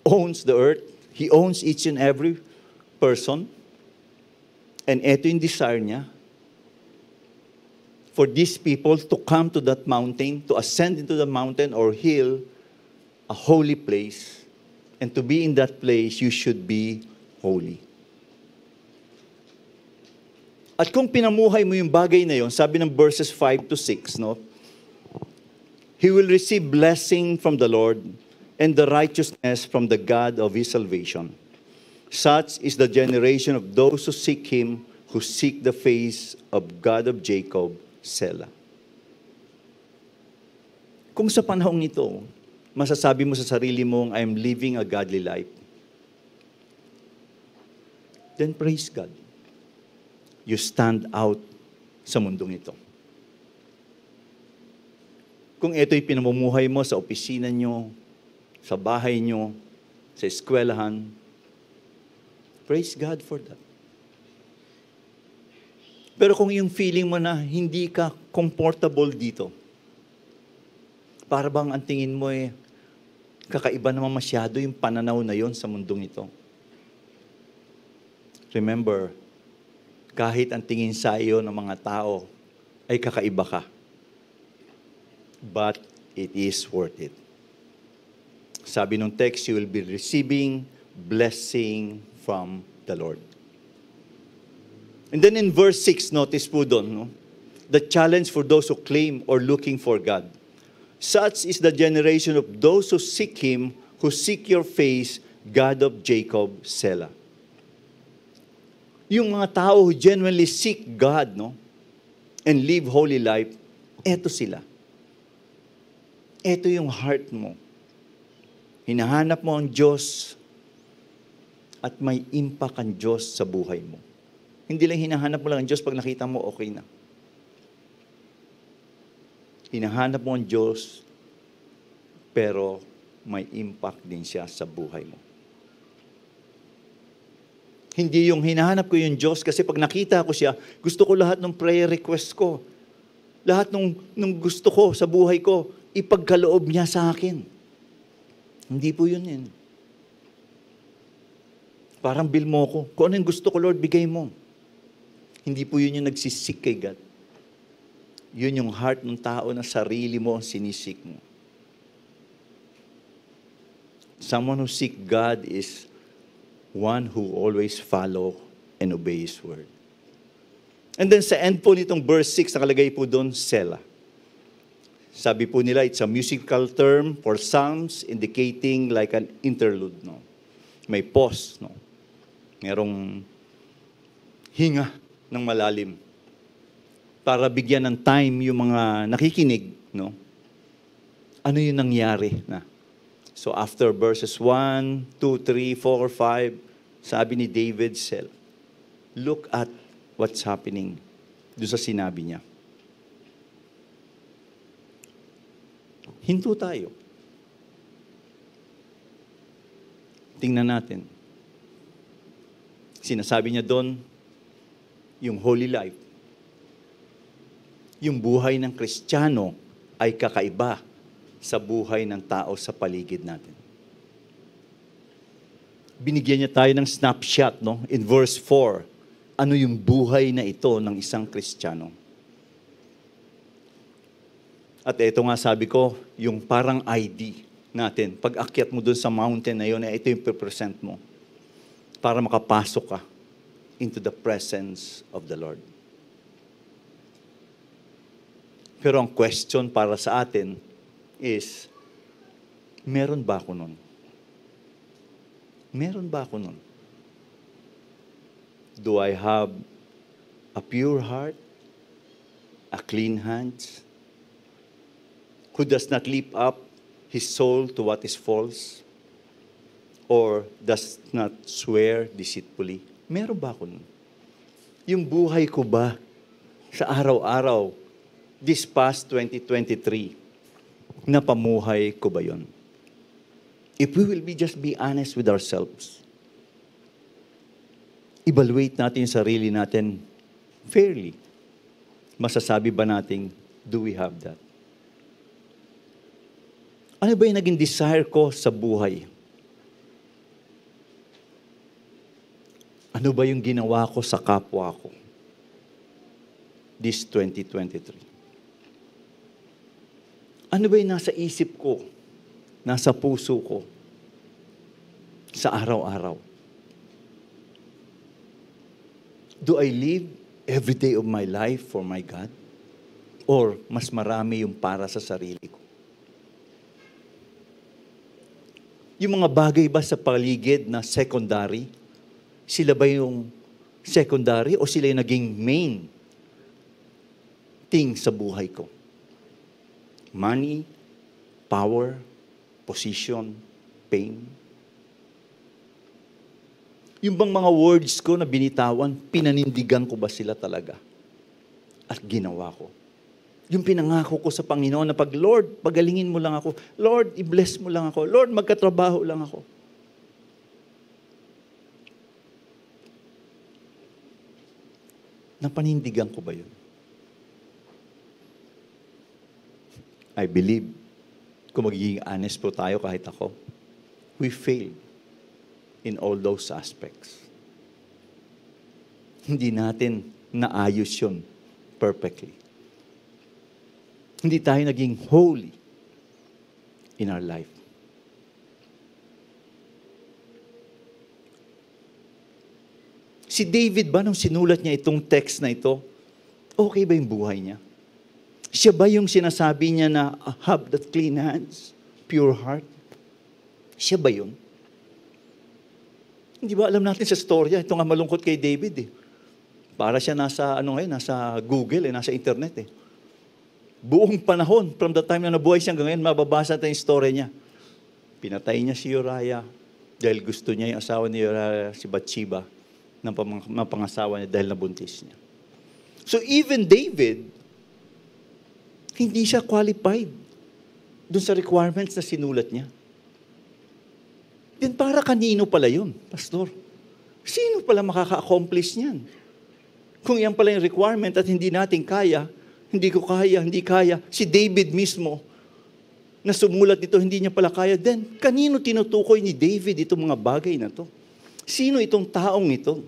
owns the earth. He owns each and every person. And ito yung desire niya, for these people to come to that mountain, to ascend into the mountain or hill, a holy place. And to be in that place, you should be holy. At kung pinamuhay mo yung bagay na yun, sabi ng verses 5 to 6, He will receive blessing from the Lord and the righteousness from the God of his salvation. Such is the generation of those who seek Him, who seek the face of God of Jacob, Selah. Kung sa panahong ito, masasabi mo sa sarili mong, I am living a godly life, then praise God. You stand out sa mundong ito. Kung ito'y pinamumuhay mo sa opisina nyo, sa bahay nyo, sa eskwelahan, praise God for that. Pero kung yung feeling mo na hindi ka comfortable dito, para bang ang tingin mo kakaiba naman masyado yung pananaw na yon sa mundong ito. Remember, kahit ang tingin sa iyo ng mga tao ay kakaiba ka, but it is worth it. Sabi nung text, you will be receiving blessing from the Lord. And then in verse 6, notice po doon, no? The challenge for those who claim or looking for God. Such is the generation of those who seek Him, who seek your face, God of Jacob, Selah. Yung mga tao who genuinely seek God, no? And live holy life, eto sila. Eto yung heart mo. Hinahanap mo ang Diyos at may impact ang Diyos sa buhay mo. Hindi lang hinahanap mo lang ang Diyos pag nakita mo, okay na. Hinahanap mo ang Diyos, pero may impact din siya sa buhay mo. Hindi yung hinahanap ko yung Diyos kasi pag nakita ko siya, gusto ko lahat ng prayer request ko. Lahat ng gusto ko sa buhay ko, ipagkaloob niya sa akin. Hindi po yun yan. Parang bill mo ko. Kung ano yung gusto ko, Lord, bigay mo. Hindi po yun yung nagsisik kay God. Yun yung heart ng tao na sarili mo sinisik mo. Someone who seek God is one who always follow and obey His word. And then sa end po nitong verse 6, nakalagay po doon, Selah. Sabi po nila, it's a musical term for psalms indicating like an interlude. No? May pause. No? Merong hinga ng malalim para bigyan ng time yung mga nakikinig. No? Ano yung nangyari na? So after verses 1, 2, 3, 4, 5, sabi ni David self, look at what's happening doon sa sinabi niya. Hinto tayo. Tingnan natin. Sinasabi niya doon, yung holy life, yung buhay ng Kristiyano ay kakaiba sa buhay ng tao sa paligid natin. Binigyan niya tayo ng snapshot, no? In verse 4, ano yung buhay na ito ng isang Kristiyano? At ito nga sabi ko, yung parang ID natin. Pag akyat mo dun sa mountain na yun, ito yung present mo para makapasok ka into the presence of the Lord. Pero ang question para sa atin is, meron ba ako nun? Meron ba ako nun? Do I have a pure heart? A clean hands? Who does not lift up his soul to what is false? Or does not swear deceitfully? Meron ba ako nun? Yung buhay ko ba sa araw-araw, this past 2023, napamuhay ko ba yun? If we will just be honest with ourselves, evaluate natin yung sarili natin fairly. Masasabi ba natin, do we have that? Ano ba yung naging desire ko sa buhay? Ano ba yung ginawa ko sa kapwa ko? This 2023. Ano ba yung nasa isip ko? Nasa puso ko? Sa araw-araw? Do I live every day of my life for my God? Or mas marami yung para sa sarili ko? Yung mga bagay ba sa paligid na secondary, sila ba yung secondary o sila yung naging main thing sa buhay ko? Money, power, position, fame. Yung bang mga words ko na binitawan, pinanindigan ko ba sila talaga? At ginawa ko? Yung pinangako ko sa Panginoon na pag, Lord, pagalingin mo lang ako. Lord, i-bless mo lang ako. Lord, magkatrabaho lang ako. Napanindigan ko ba yun? I believe, kung magiging honest po tayo kahit ako, we failed in all those aspects. Hindi natin naayos yun perfectly. Hindi tayo naging holy in our life. Si David ba, nung sinulat niya itong text na ito, okay ba yung buhay niya? Siya ba yung sinasabi niya na, have that clean hands, pure heart? Siya ba yun? Hindi ba alam natin sa storya, ito nga malungkot kay David eh. Para siya nasa, nasa Google nasa internet eh. Buong panahon, from the time na nabuhay siya hanggang ngayon, mababasa natin yung story niya. Pinatay niya si Uriah dahil gusto niya yung asawa ni Uriah, si Bathsheba, ng pangasawa niya dahil nabuntis niya. So even David, hindi siya qualified dun sa requirements na sinulat niya. Then para kanino pala yun, Pastor? Sino pala makaka-accomplish niyan? Kung yan pala yung requirement at hindi natin kaya, hindi ko kaya, hindi kaya, si David mismo na sumulat nito, hindi niya pala kaya, then kanino tinutukoy ni David itong mga bagay na to? Sino itong taong ito?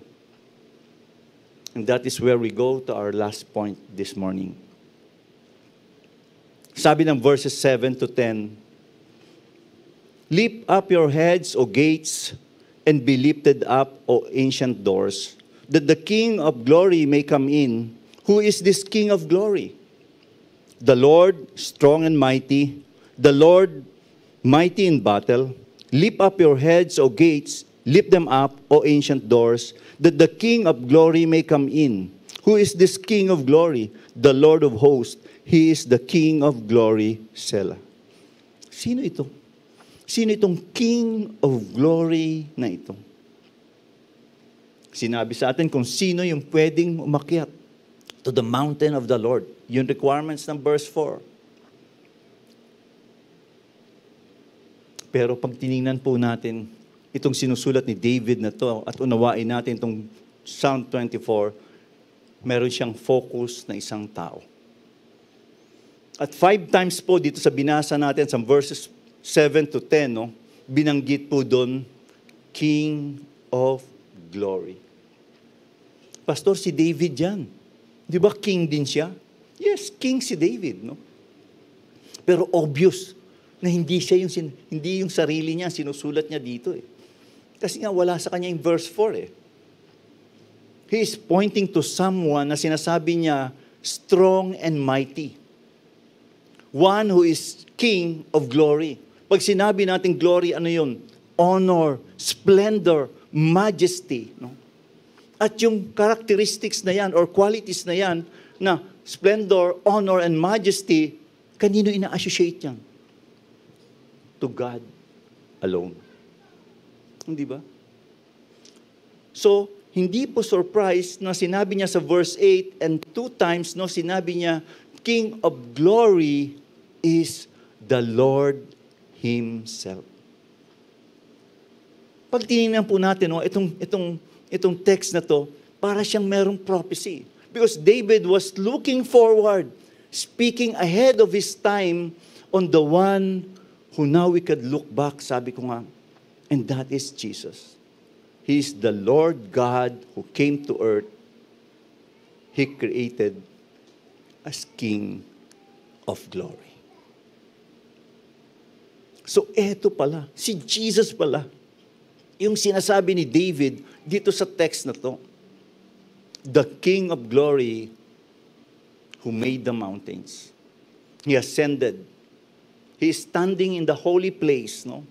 And that is where we go to our last point this morning. Sabi ng verses 7 to 10, lift up your heads, O gates, and be lifted up, O ancient doors, that the King of glory may come in. Who is this King of glory? The Lord, strong and mighty, the Lord, mighty in battle. Lift up your heads, O gates, lift them up, O ancient doors, that the King of glory may come in. Who is this King of glory? The Lord of hosts. He is the King of glory, Selah. Sino ito? Sino itong King of glory na ito? Sinabi sa atin kung sino yung pwedeng umakyat to the mountain of the Lord. Yung requirements ng verse 4. Pero pag tiningnan po natin itong sinusulat ni David na to at unawain natin itong Psalm 24, meron siyang focus na isang tao. At 5 times po dito sa binasa natin sa verses 7 to 10, binanggit po doon, King of Glory. Pastor, si David yan. Di ba king din siya? Yes, king si David. No? Pero obvious na hindi siya hindi yung sarili niya sinusulat niya dito. Eh. Kasi nga wala sa kanya yung verse 4. Eh. He is pointing to someone na sinasabi niya, strong and mighty. One who is King of glory. Pag sinabi natin glory, ano yun? Honor, splendor, majesty. No? At yung characteristics na yan or qualities na yan na splendor, honor, and majesty, kanino ina-associate yan? To God alone. Hindi ba? So, hindi po surprise na sinabi niya sa verse 8 and 2 times, sinabi niya, King of glory is the Lord Himself. Pag tinignan po natin, itong text na to, para siyang merong prophecy. Because David was looking forward, speaking ahead of his time on the one who now we could look back, sabi ko nga, and that is Jesus. He is the Lord God who came to earth. He created as King of glory. So eto pala, si Jesus pala, yung sinasabi ni David dito sa text na to, the King of glory who made the mountains. He ascended. He is standing in the holy place, no?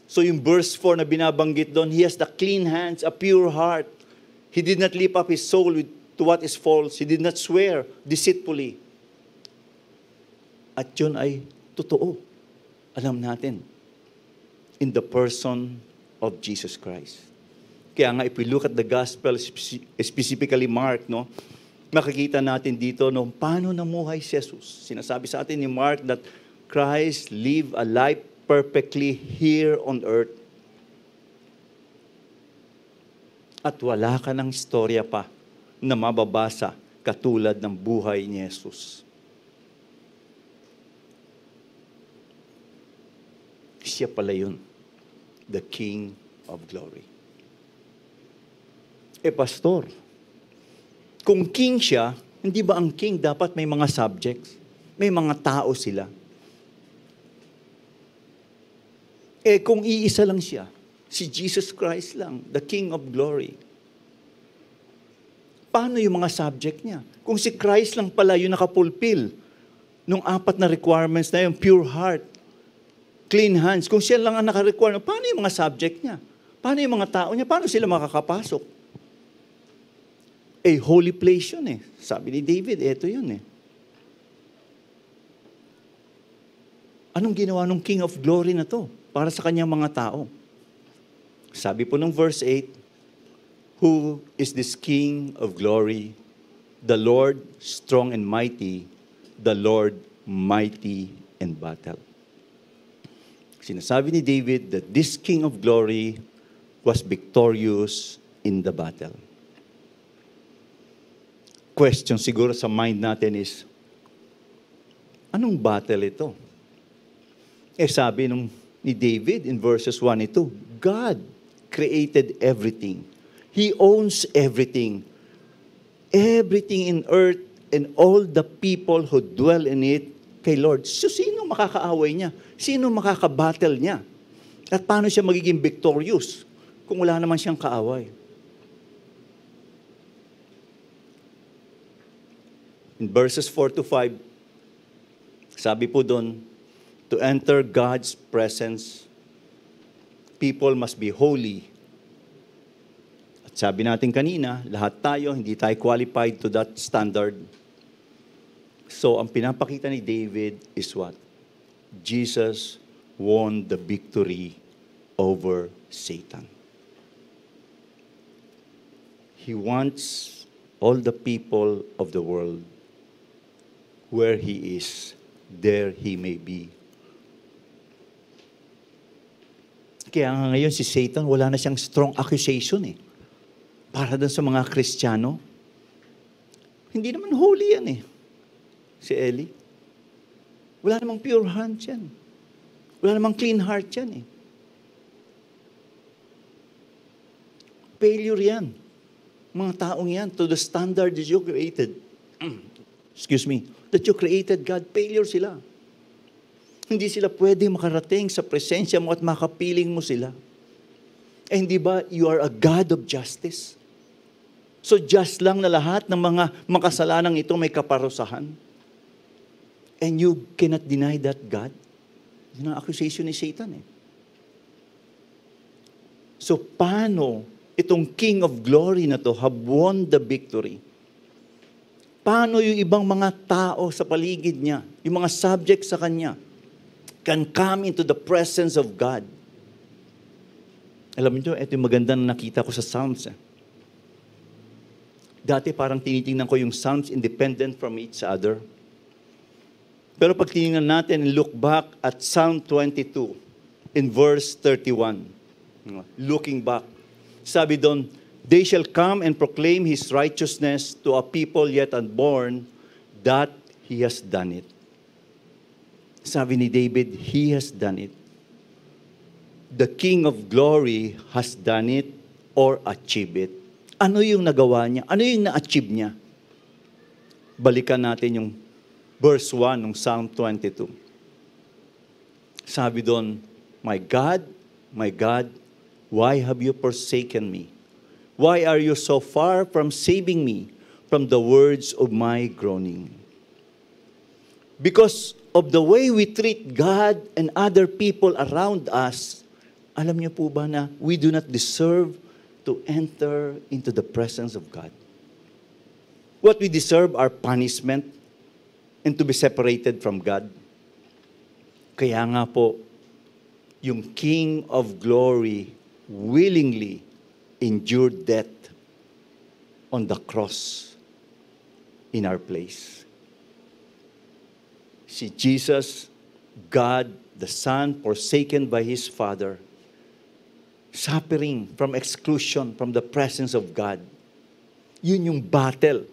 So yung verse 4 na binabanggit doon, he has the clean hands, a pure heart. He did not lift up his soul to what is false. He did not swear deceitfully. At yun ay totoo. Alam natin. In the person of Jesus Christ. Kaya nga, if we look at the gospel, specifically Mark, Makikita natin dito no, paano namuhay si Jesus. Sinasabi sa atin ni Mark that Christ lived a life perfectly here on earth. At wala ka ng istorya pa na mababasa katulad ng buhay ni Jesus. Siya pala yun, the King of Glory. Pastor, kung king siya, hindi ba ang king dapat may mga subjects? May mga tao sila? Kung iisa lang siya, si Jesus Christ lang, the King of Glory. Paano yung mga subject niya? Kung si Christ lang pala yung nakapulpil nung 4 na requirements na yung pure heart, clean hands, kung siya lang ang naka-require, paano yung mga subject niya? Paano yung mga tao niya? Paano sila makakapasok? Holy place yun eh. Sabi ni David, eto yun eh. Anong ginawa ng King of Glory na to para sa kanyang mga tao? Sabi po ng verse 8, who is this King of Glory? The Lord strong and mighty, the Lord mighty in battle. Sinasabi ni David that this King of Glory was victorious in the battle. Question siguro sa mind natin is, anong battle ito? Sabi ni David in verses 1 and 2, God created everything. He owns everything. Everything in earth and all the people who dwell in it kay Lord. So sino makakaaway niya? Sino makakabattle niya? At paano siya magiging victorious kung wala naman siyang kaaway? In verses 4 to 5, sabi po doon, to enter God's presence, people must be holy. At sabi natin kanina, lahat tayo, hindi tayo qualified to that standard. So, ang pinapakita ni David is what? Jesus won the victory over Satan. He wants all the people of the world, where He is, there He may be. Kaya nga ngayon si Satan, wala na siyang strong accusation eh. Para dun sa mga Kristiyano. Hindi naman holy yan eh. Si Eli. Wala namang pure heart yan. Wala namang clean heart yan eh. Failure yan. Mga taong yan, to the standard that you created. That you created, God, failure sila. Hindi sila pwede makarating sa presensya mo at makapiling mo sila. Hindi ba, you are a God of justice? So just lang na lahat ng mga makasalanang ito may kaparusahan. And you cannot deny that God? Yun ang accusation ni Satan eh. So paano itong King of Glory na to have won the victory? Paano yung ibang mga tao sa paligid niya, yung mga subject sa kanya, can come into the presence of God? Alam niyo, ito yung maganda na nakita ko sa Psalms. Dati parang tinitingnan ko yung Psalms independent from each other. Pero pag tinignan natin and look back at Psalm 22 in verse 31, looking back, sabi doon, they shall come and proclaim His righteousness to a people yet unborn, that He has done it. Sabi ni David, He has done it. The King of Glory has done it or achieved it. Ano yung nagawa niya? Ano yung na-achieve niya? Balikan natin yung verse 1 ng Psalm 22. Sabi doon, my God, why have you forsaken me? Why are you so far from saving me from the words of my groaning? Because of the way we treat God and other people around us, alam niyo po ba na we do not deserve to enter into the presence of God? What we deserve are punishment and to be separated from God. Kaya nga po, yung King of Glory willingly endured death on the cross in our place. Si Jesus, God, the Son, forsaken by His Father, suffering from exclusion from the presence of God. Yun yung battle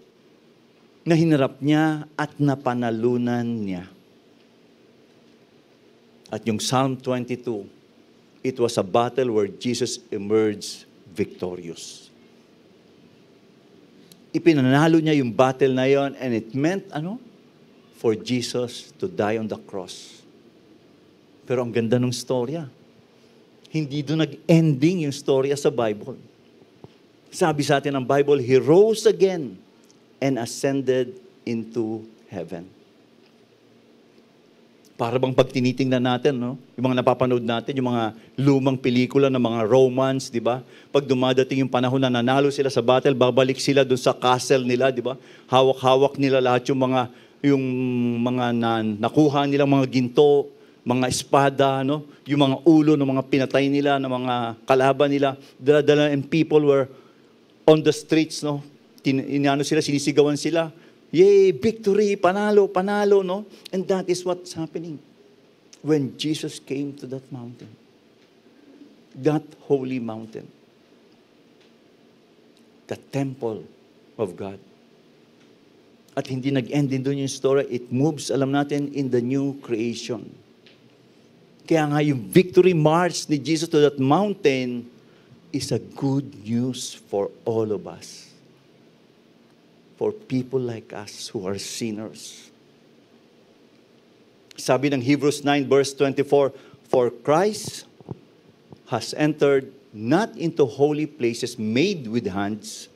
na hinarap niya at napanalunan niya. At yung Psalm 22, it was a battle where Jesus emerged victorious. Ipinanalo niya yung battle na yon, and it meant, for Jesus to die on the cross. Pero ang ganda ng storya. Hindi doon nag-ending yung storya sa Bible. Sabi sa atin ng Bible, He rose again and ascended into heaven. Para bang pag tinitingnan natin, yung mga napapanood natin, yung mga lumang pelikula ng mga Romans, di ba? Pag dumadating yung panahon na nanalo sila sa battle, babalik sila doon sa castle nila, di ba? Hawak-hawak nila lahat yung mga nakuha nilang mga ginto, mga espada, yung mga ulo ng mga pinatay nila, ng mga kalaban nila, dala-dala, and people were on the streets, sinisigawan sila, yay, victory, panalo, panalo, And that is what's happening when Jesus came to that mountain, that holy mountain, the temple of God. At hindi nag-end din doon yung story, it moves, alam natin, in the new creation. Kaya nga yung victory march ni Jesus to that mountain is a good news for all of us. For people like us who are sinners. Sabi ng Hebrews 9 verse 24, for Christ has entered not into holy places made with hands,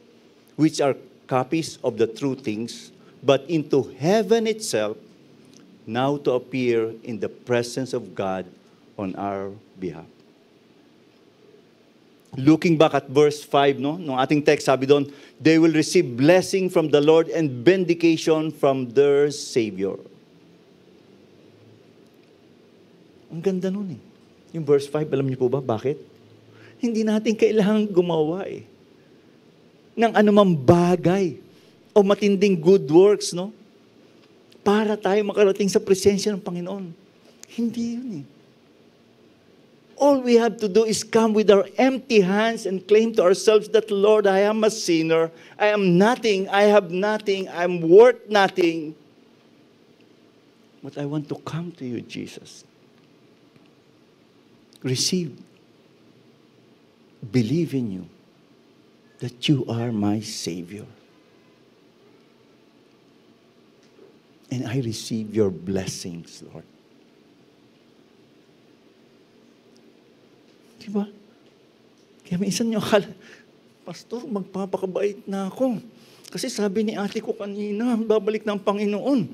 which are copies of the true things, but into heaven itself, now to appear in the presence of God on our behalf. Looking back at verse 5, nung ating text, sabi doon, they will receive blessing from the Lord and vindication from their Savior. Ang ganda nun eh. Yung verse 5, alam niyo po ba bakit? Hindi natin kailangan gumawa ng anumang bagay o matinding good works, para tayo makarating sa presensya ng Panginoon. Hindi yun eh. All we have to do is come with our empty hands and claim to ourselves that, Lord, I am a sinner. I am nothing. I have nothing. I'm worth nothing. But I want to come to you, Jesus. Receive. Believe in you. That you are my Savior. And I receive your blessings, Lord. Diba? Kaya minsan nyo akala, Pastor, magpapakabait na ako. Kasi sabi ni ate ko kanina, babalik ng Panginoon.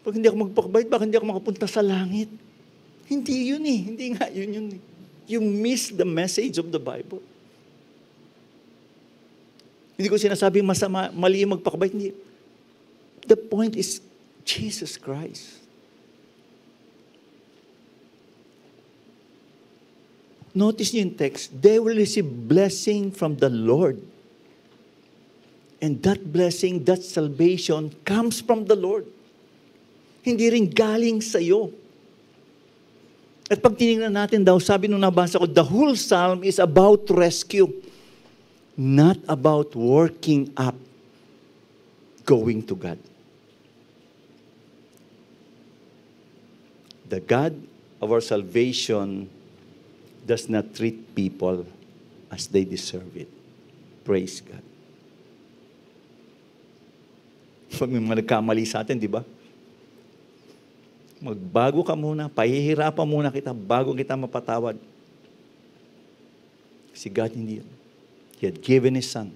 Pag hindi ako magpakabait, baka hindi ako makapunta sa langit. Hindi yun eh. Hindi nga yun eh. You miss the message of the Bible. Hindi ko sinasabing masama, mali yung magpakabait. Hindi. The point is Jesus Christ. Notice niyo yung text, they will receive blessing from the Lord. And that blessing, that salvation comes from the Lord. Hindi rin galing sa iyo. At pag tinignan natin daw, sabi nung nabasa ko, the whole psalm is about rescue, not about working up, going to God. The God of our salvation does not treat people as they deserve it. Praise God. Pag may mga nagkamali sa atin, di ba? Magbago ka muna, pahihirapan muna kita bago kita mapatawad. Si God hindi yun. He had given His Son.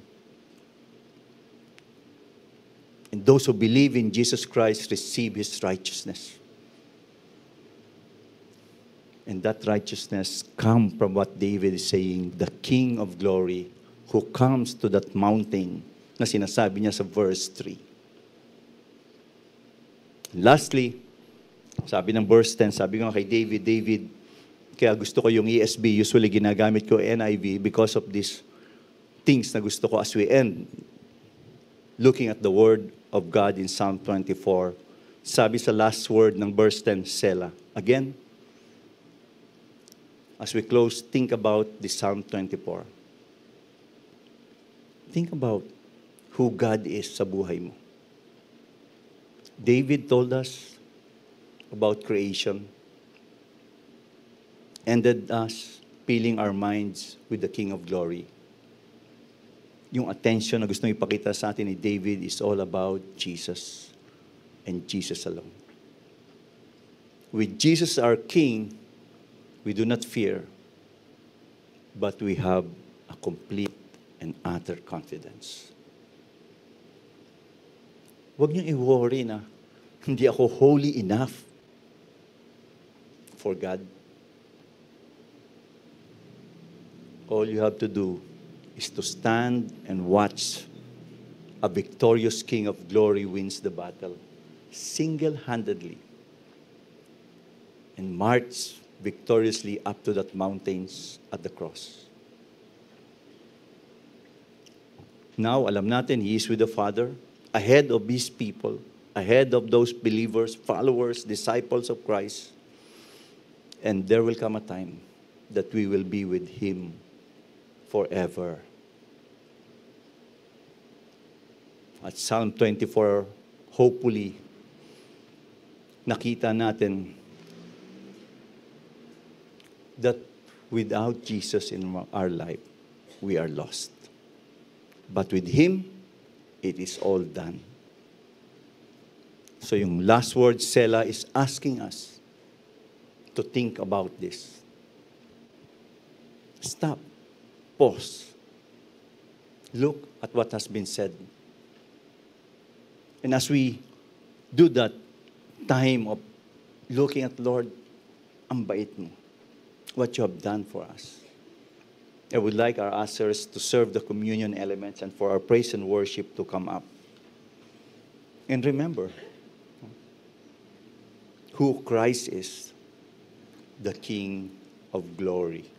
And those who believe in Jesus Christ receive His righteousness. And that righteousness comes from what David is saying, the King of glory who comes to that mountain na sinasabi niya sa verse 3. Lastly, sabi ng verse 10, sabi ko kay David, kaya gusto ko yung ESV, usually ginagamit ko NIV because of these things na gusto ko as we end, looking at the word of God in Psalm 24. Sabi sa last word ng verse 10, Selah. Again, as we close, think about the Psalm 24. Think about who God is sa buhay mo. David told us about creation, ended us filling our minds with the King of Glory. Yung attention na gusto ipakita sa atin ni David is all about Jesus and Jesus alone. With Jesus our King, we do not fear, but we have a complete and utter confidence. Huwag niyong i-worry na hindi ako holy enough for God. All you have to do is to stand and watch a victorious King of Glory wins the battle single-handedly and march victoriously up to that mountains at the cross. Now, alam natin, He is with the Father, ahead of His people, ahead of those believers, followers, disciples of Christ. And there will come a time that we will be with Him forever. At Psalm 24, hopefully, nakita natin that without Jesus in our life, we are lost. But with Him, it is all done. So yung last word, Selah, is asking us to think about this. Stop. Pause. Look at what has been said. And as we do that time of looking at, Lord, ang bait mo, what you have done for us. I would like our ushers to serve the communion elements and for our praise and worship to come up. And remember who Christ is, the King of Glory.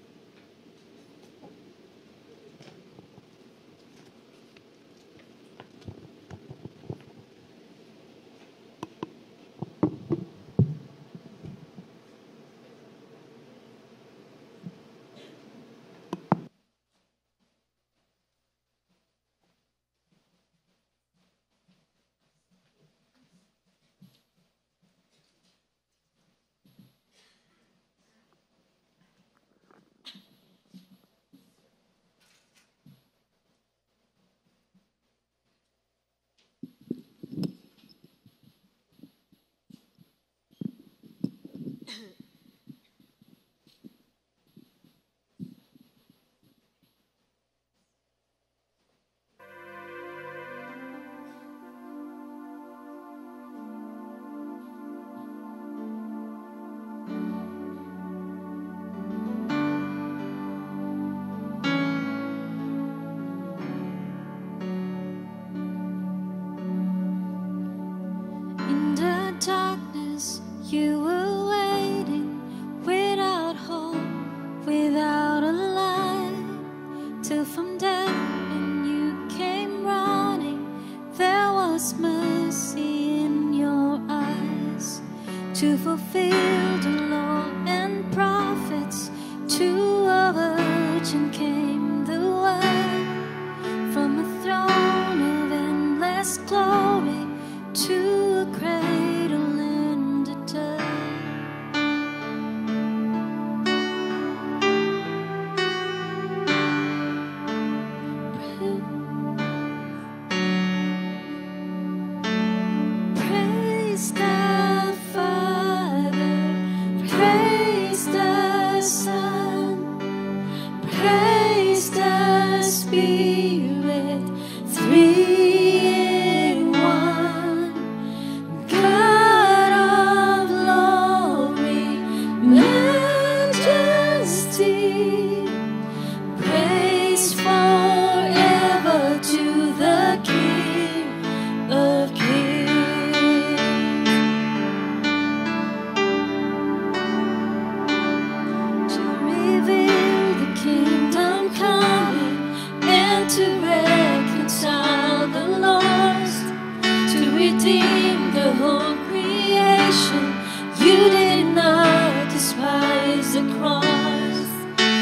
all creation. You did not despise the cross,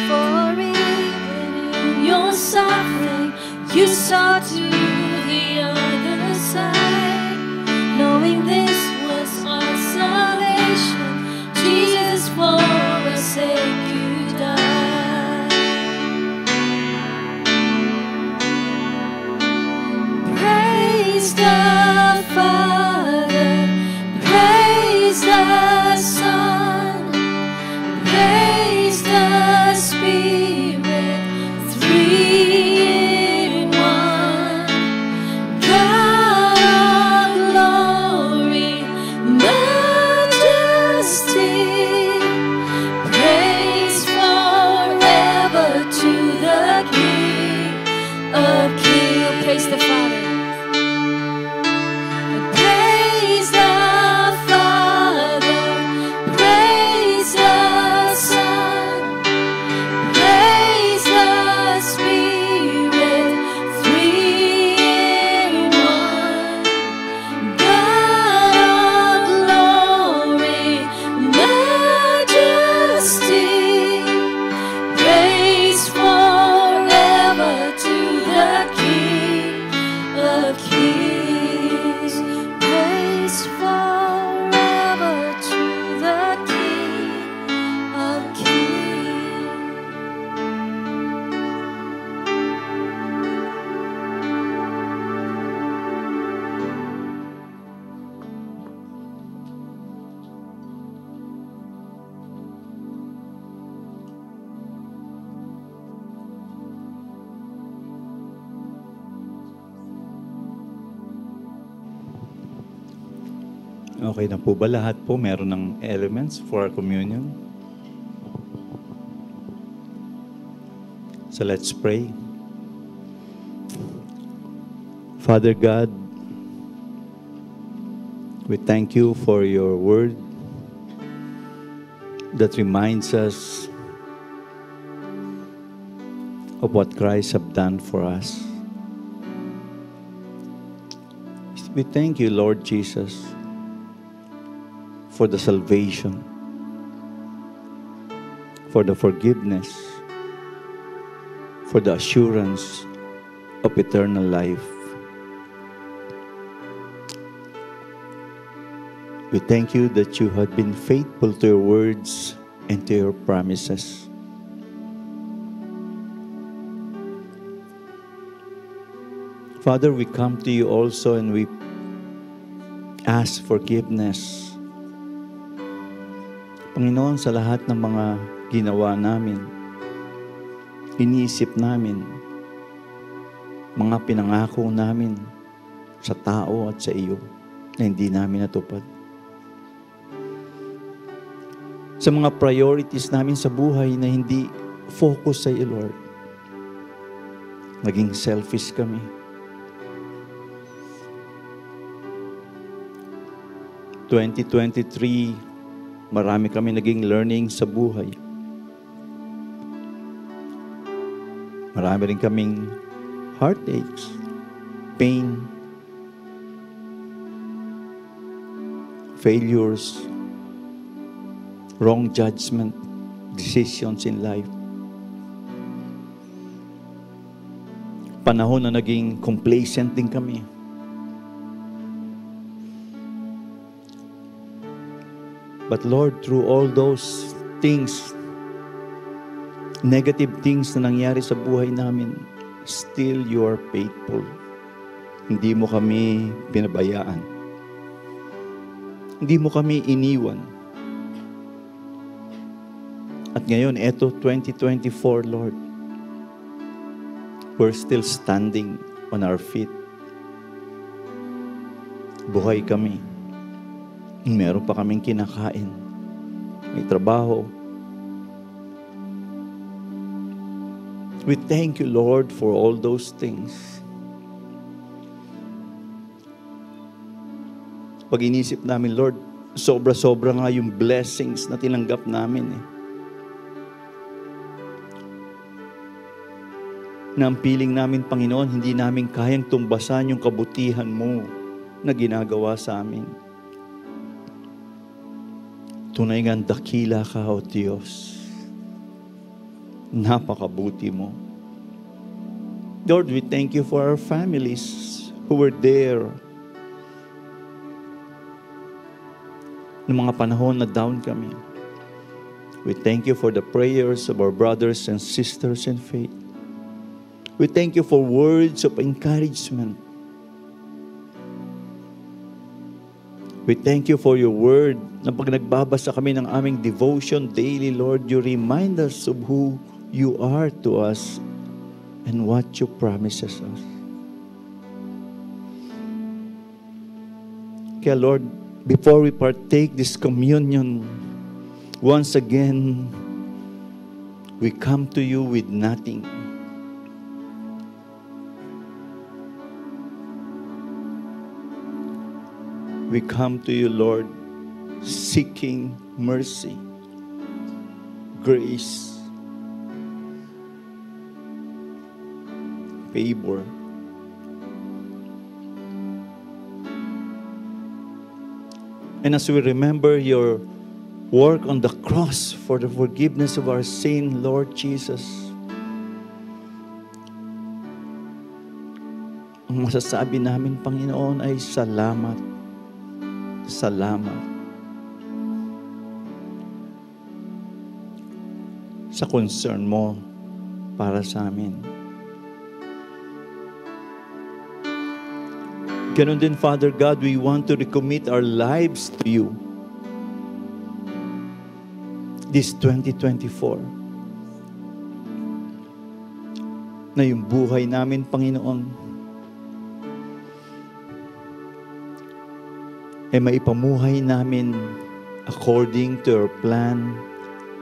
for even in your suffering, you saw to the other side, knowing this was our salvation. Jesus, for our sake you died. Praise the Father, praise the Son, praise the Spirit, three in one. God of glory, majesty, praise forever to the King of Kings. Praise the Father. Praise the Father, praise the Son, praise the Spirit, three in one. God of glory, majesty, praise forever to the King of Kings. Praise forever to the King of Kings. Okay na po ba lahat po? Meron ng elements for our communion? So let's pray. Father God, we thank you for your word that reminds us of what Christ have done for us. We thank you, Lord Jesus, for the salvation, for the forgiveness, for the assurance of eternal life. We thank you that you have been faithful to your words and to your promises. Father, we come to you also and we ask forgiveness. Panginoon, sa lahat ng mga ginawa namin, iniisip namin, mga pinangako namin sa tao at sa iyo na hindi namin natupad. Sa mga priorities namin sa buhay na hindi focus sa iyo, Lord. Naging selfish kami. In 2023, marami kami naging learning sa buhay. Marami rin kaming heartaches, pain, failures, wrong judgment, decisions in life. Panahon na naging complacent din kami. But Lord, through all those things, negative things na nangyari sa buhay namin, still you are faithful. Hindi mo kami pinabayaan. Hindi mo kami iniwan. At ngayon, eto 2024, Lord, we're still standing on our feet. Buhay kami. Meron pa kaming kinakain. May trabaho. We thank you, Lord, for all those things. Pag inisip namin, Lord, sobra-sobra nga yung blessings na tinanggap namin eh. Na ang piling namin, Panginoon, hindi namin kayang tumbasan yung kabutihan mo na ginagawa sa amin. Tunay nga dakila ka, O Diyos. Napakabuti mo. Lord, we thank you for our families who were there noong mga panahon na down kami. We thank you for the prayers of our brothers and sisters in faith. We thank you for words of encouragement. We thank you for your word na pag nagbabasa kami ng aming devotion daily, Lord, you remind us of who you are to us and what you promises us. Kaya Lord, before we partake this communion, once again, we come to you with nothing. We come to you, Lord, seeking mercy, grace, favor. And as we remember your work on the cross for the forgiveness of our sin, Lord Jesus, ang masasabi namin, Panginoon, ay salamat. Salamat sa concern mo para sa amin. Ganon din, Father God, we want to recommit our lives to you this 2024. Na yung buhay namin, Panginoon, ay maipamuhay namin according to your plan,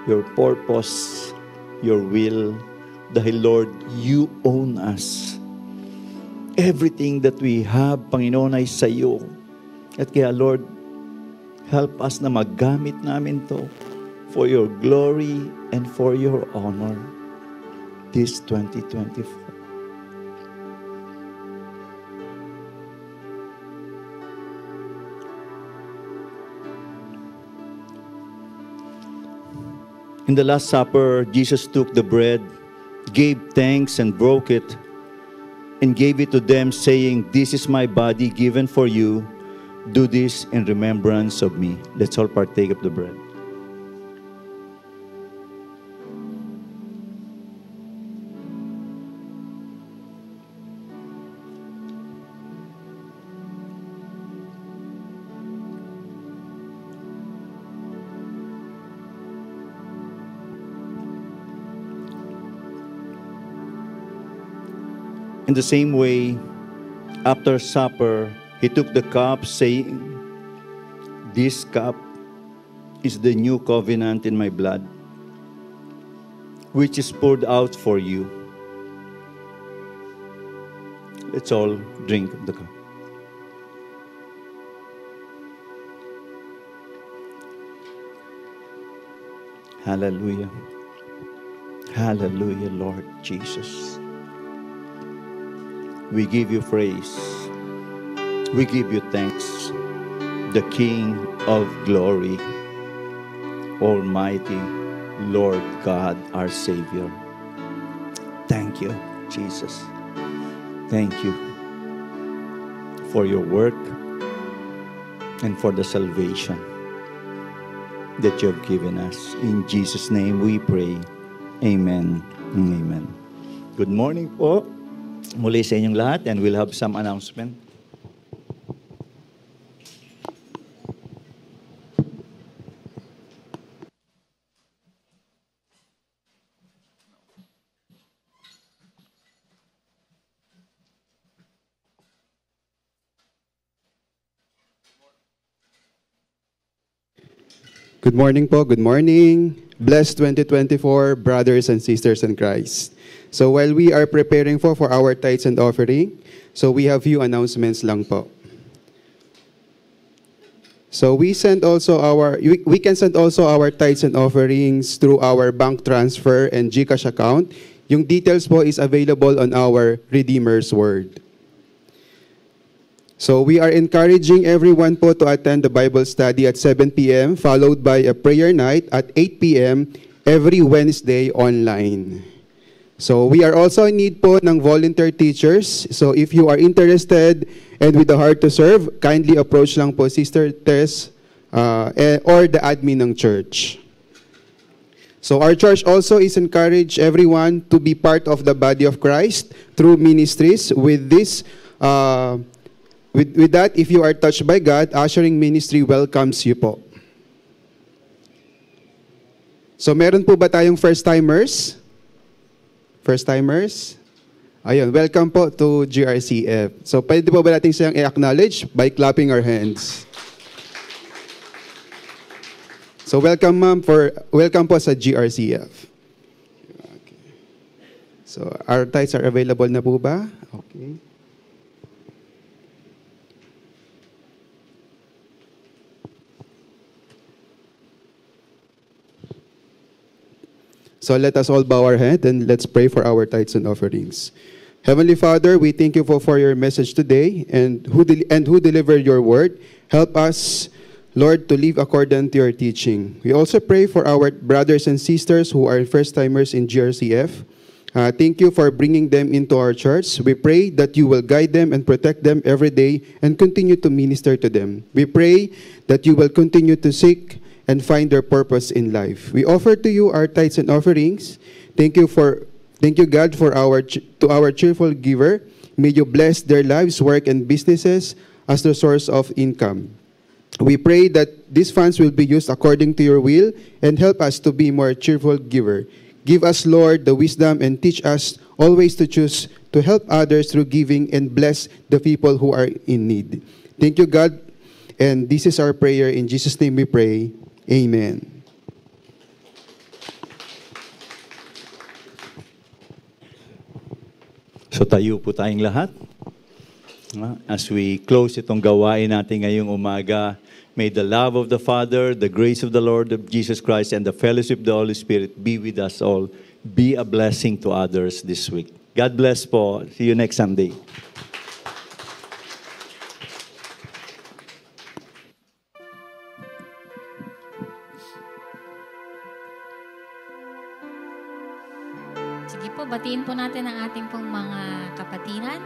your purpose, your will. Dahil, Lord, you own us. Everything that we have, Panginoon, ay sa iyo. At kaya, Lord, help us na maggamit namin to for your glory and for your honor this 2024. In the Last Supper, Jesus took the bread, gave thanks and broke it, and gave it to them, saying, "This is my body given for you. Do this in remembrance of me." Let's all partake of the bread. In the same way, after supper, he took the cup, saying, "This cup is the new covenant in my blood, which is poured out for you." Let's all drink of the cup. Hallelujah. Hallelujah, Lord Jesus. We give you praise. We give you thanks, the King of glory, Almighty Lord God, our Savior. Thank you, Jesus. Thank you for your work and for the salvation that you have given us. In Jesus' name we pray. Amen and amen. Good morning po muli sa inyong lahat, and we'll have some announcement. Good morning po, good morning. Blessed 2024, brothers and sisters in Christ. So while we are preparing for our tithes and offering, so we have few announcements lang po. So we can send also our tithes and offerings through our bank transfer and GCash account. Yung details po is available on our Redeemer's Word. So we are encouraging everyone po to attend the Bible study at 7 p.m. followed by a prayer night at 8 p.m. every Wednesday online. So we are also in need po ng volunteer teachers. So if you are interested and with the heart to serve, kindly approach lang po Sister Tess or the admin ng church. So our church also is encourage everyone to be part of the body of Christ through ministries. With this, with that, if you are touched by God, ushering ministry welcomes you po. So meron po ba tayong first-timers? First-timers? Ayun, welcome po to GRCF. So pwede po ba natin siyang i-acknowledge by clapping our hands? So welcome ma'am welcome po sa GRCF. Okay. So our tithes are available na po ba? Okay. So let us all bow our head and let's pray for our tithes and offerings. Heavenly Father, we thank you for your message today and who delivered your word. Help us, Lord, to live according to your teaching. We also pray for our brothers and sisters who are first-timers in GRCF. Thank you for bringing them into our church. We pray that you will guide them and protect them every day and continue to minister to them. We pray that you will continue to seek and find their purpose in life. We offer to you our tithes and offerings. Thank you, God, for our cheerful giver. May you bless their lives, work, and businesses as the source of income. We pray that these funds will be used according to your will and help us to be more cheerful giver. Give us, Lord, the wisdom and teach us always to choose to help others through giving and bless the people who are in need. Thank you, God. And this is our prayer. In Jesus' name we pray. Amen. So tayo po tayong lahat. As we close itong gawain natin ngayong umaga, may the love of the Father, the grace of the Lord of Jesus Christ, and the fellowship of the Holy Spirit be with us all. Be a blessing to others this week. God bless po. See you next Sunday. Sige po, batiin po natin ang ating pong mga kapatiran.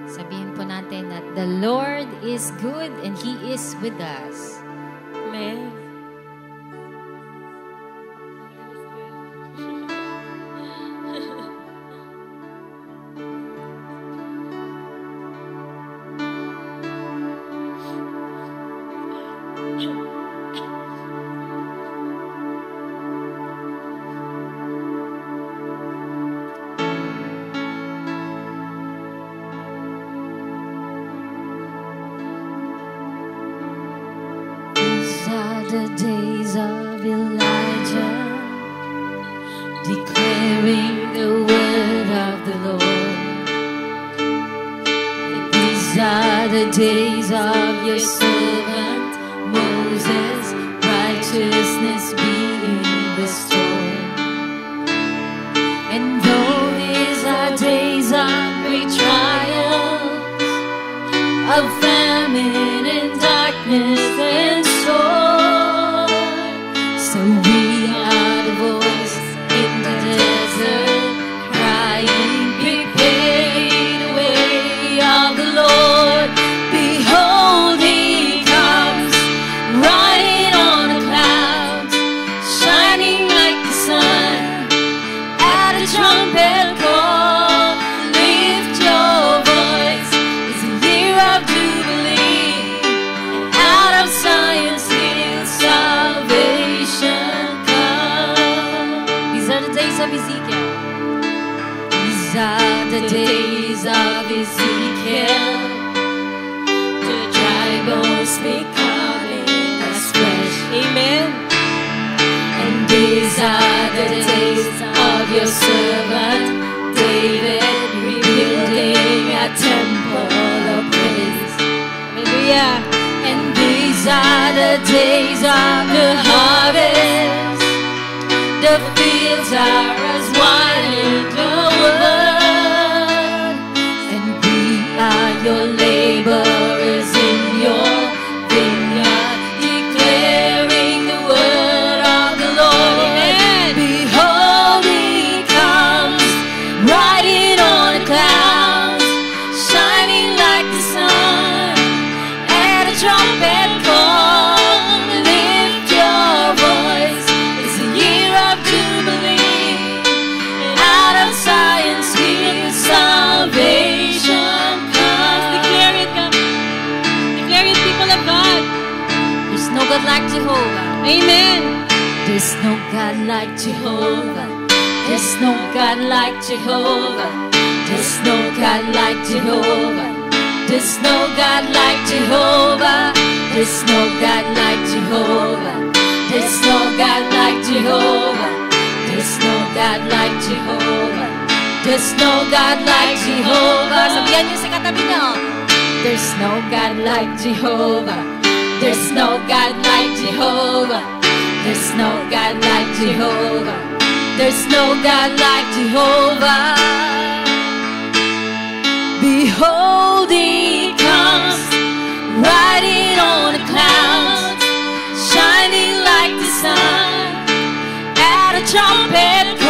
Sabihin po natin that the Lord is good and He is with us. Amen. The days of Elijah, declaring the word of the Lord. These are the days of your servant Moses, righteousness being restored. And though these are days of great trials, of famine and darkness and sorrow, so we are the voice in the desert, crying, prepare the way of the Lord. Behold, He comes, riding on a cloud, shining like the sun. At a trumpet call, lift your voice. It's a year of jubilee, and out of Zion's hills salvation comes. These are the days of Ezekiel. These are the days of Ezekiel. The dry bones becoming as fresh. Amen. And these are the days of your servant David, rebuilding a temple of praise. Hallelujah. And these are the days of the harvest. The fields are as wide in the world, and we are your laborers Amen. There's no God like Jehovah. There's no God like Jehovah. There's no God like Jehovah. There's no God like Jehovah. There's no God like Jehovah. There's no God like Jehovah. There's no God like Jehovah. There's no God like Jehovah. Sabihan niyo sa katabi niyo. There's no God like Jehovah. There's no God like Jehovah. There's no God like Jehovah. There's no God like Jehovah. Behold, He comes, riding on a cloud, shining like the sun, at a trumpet call.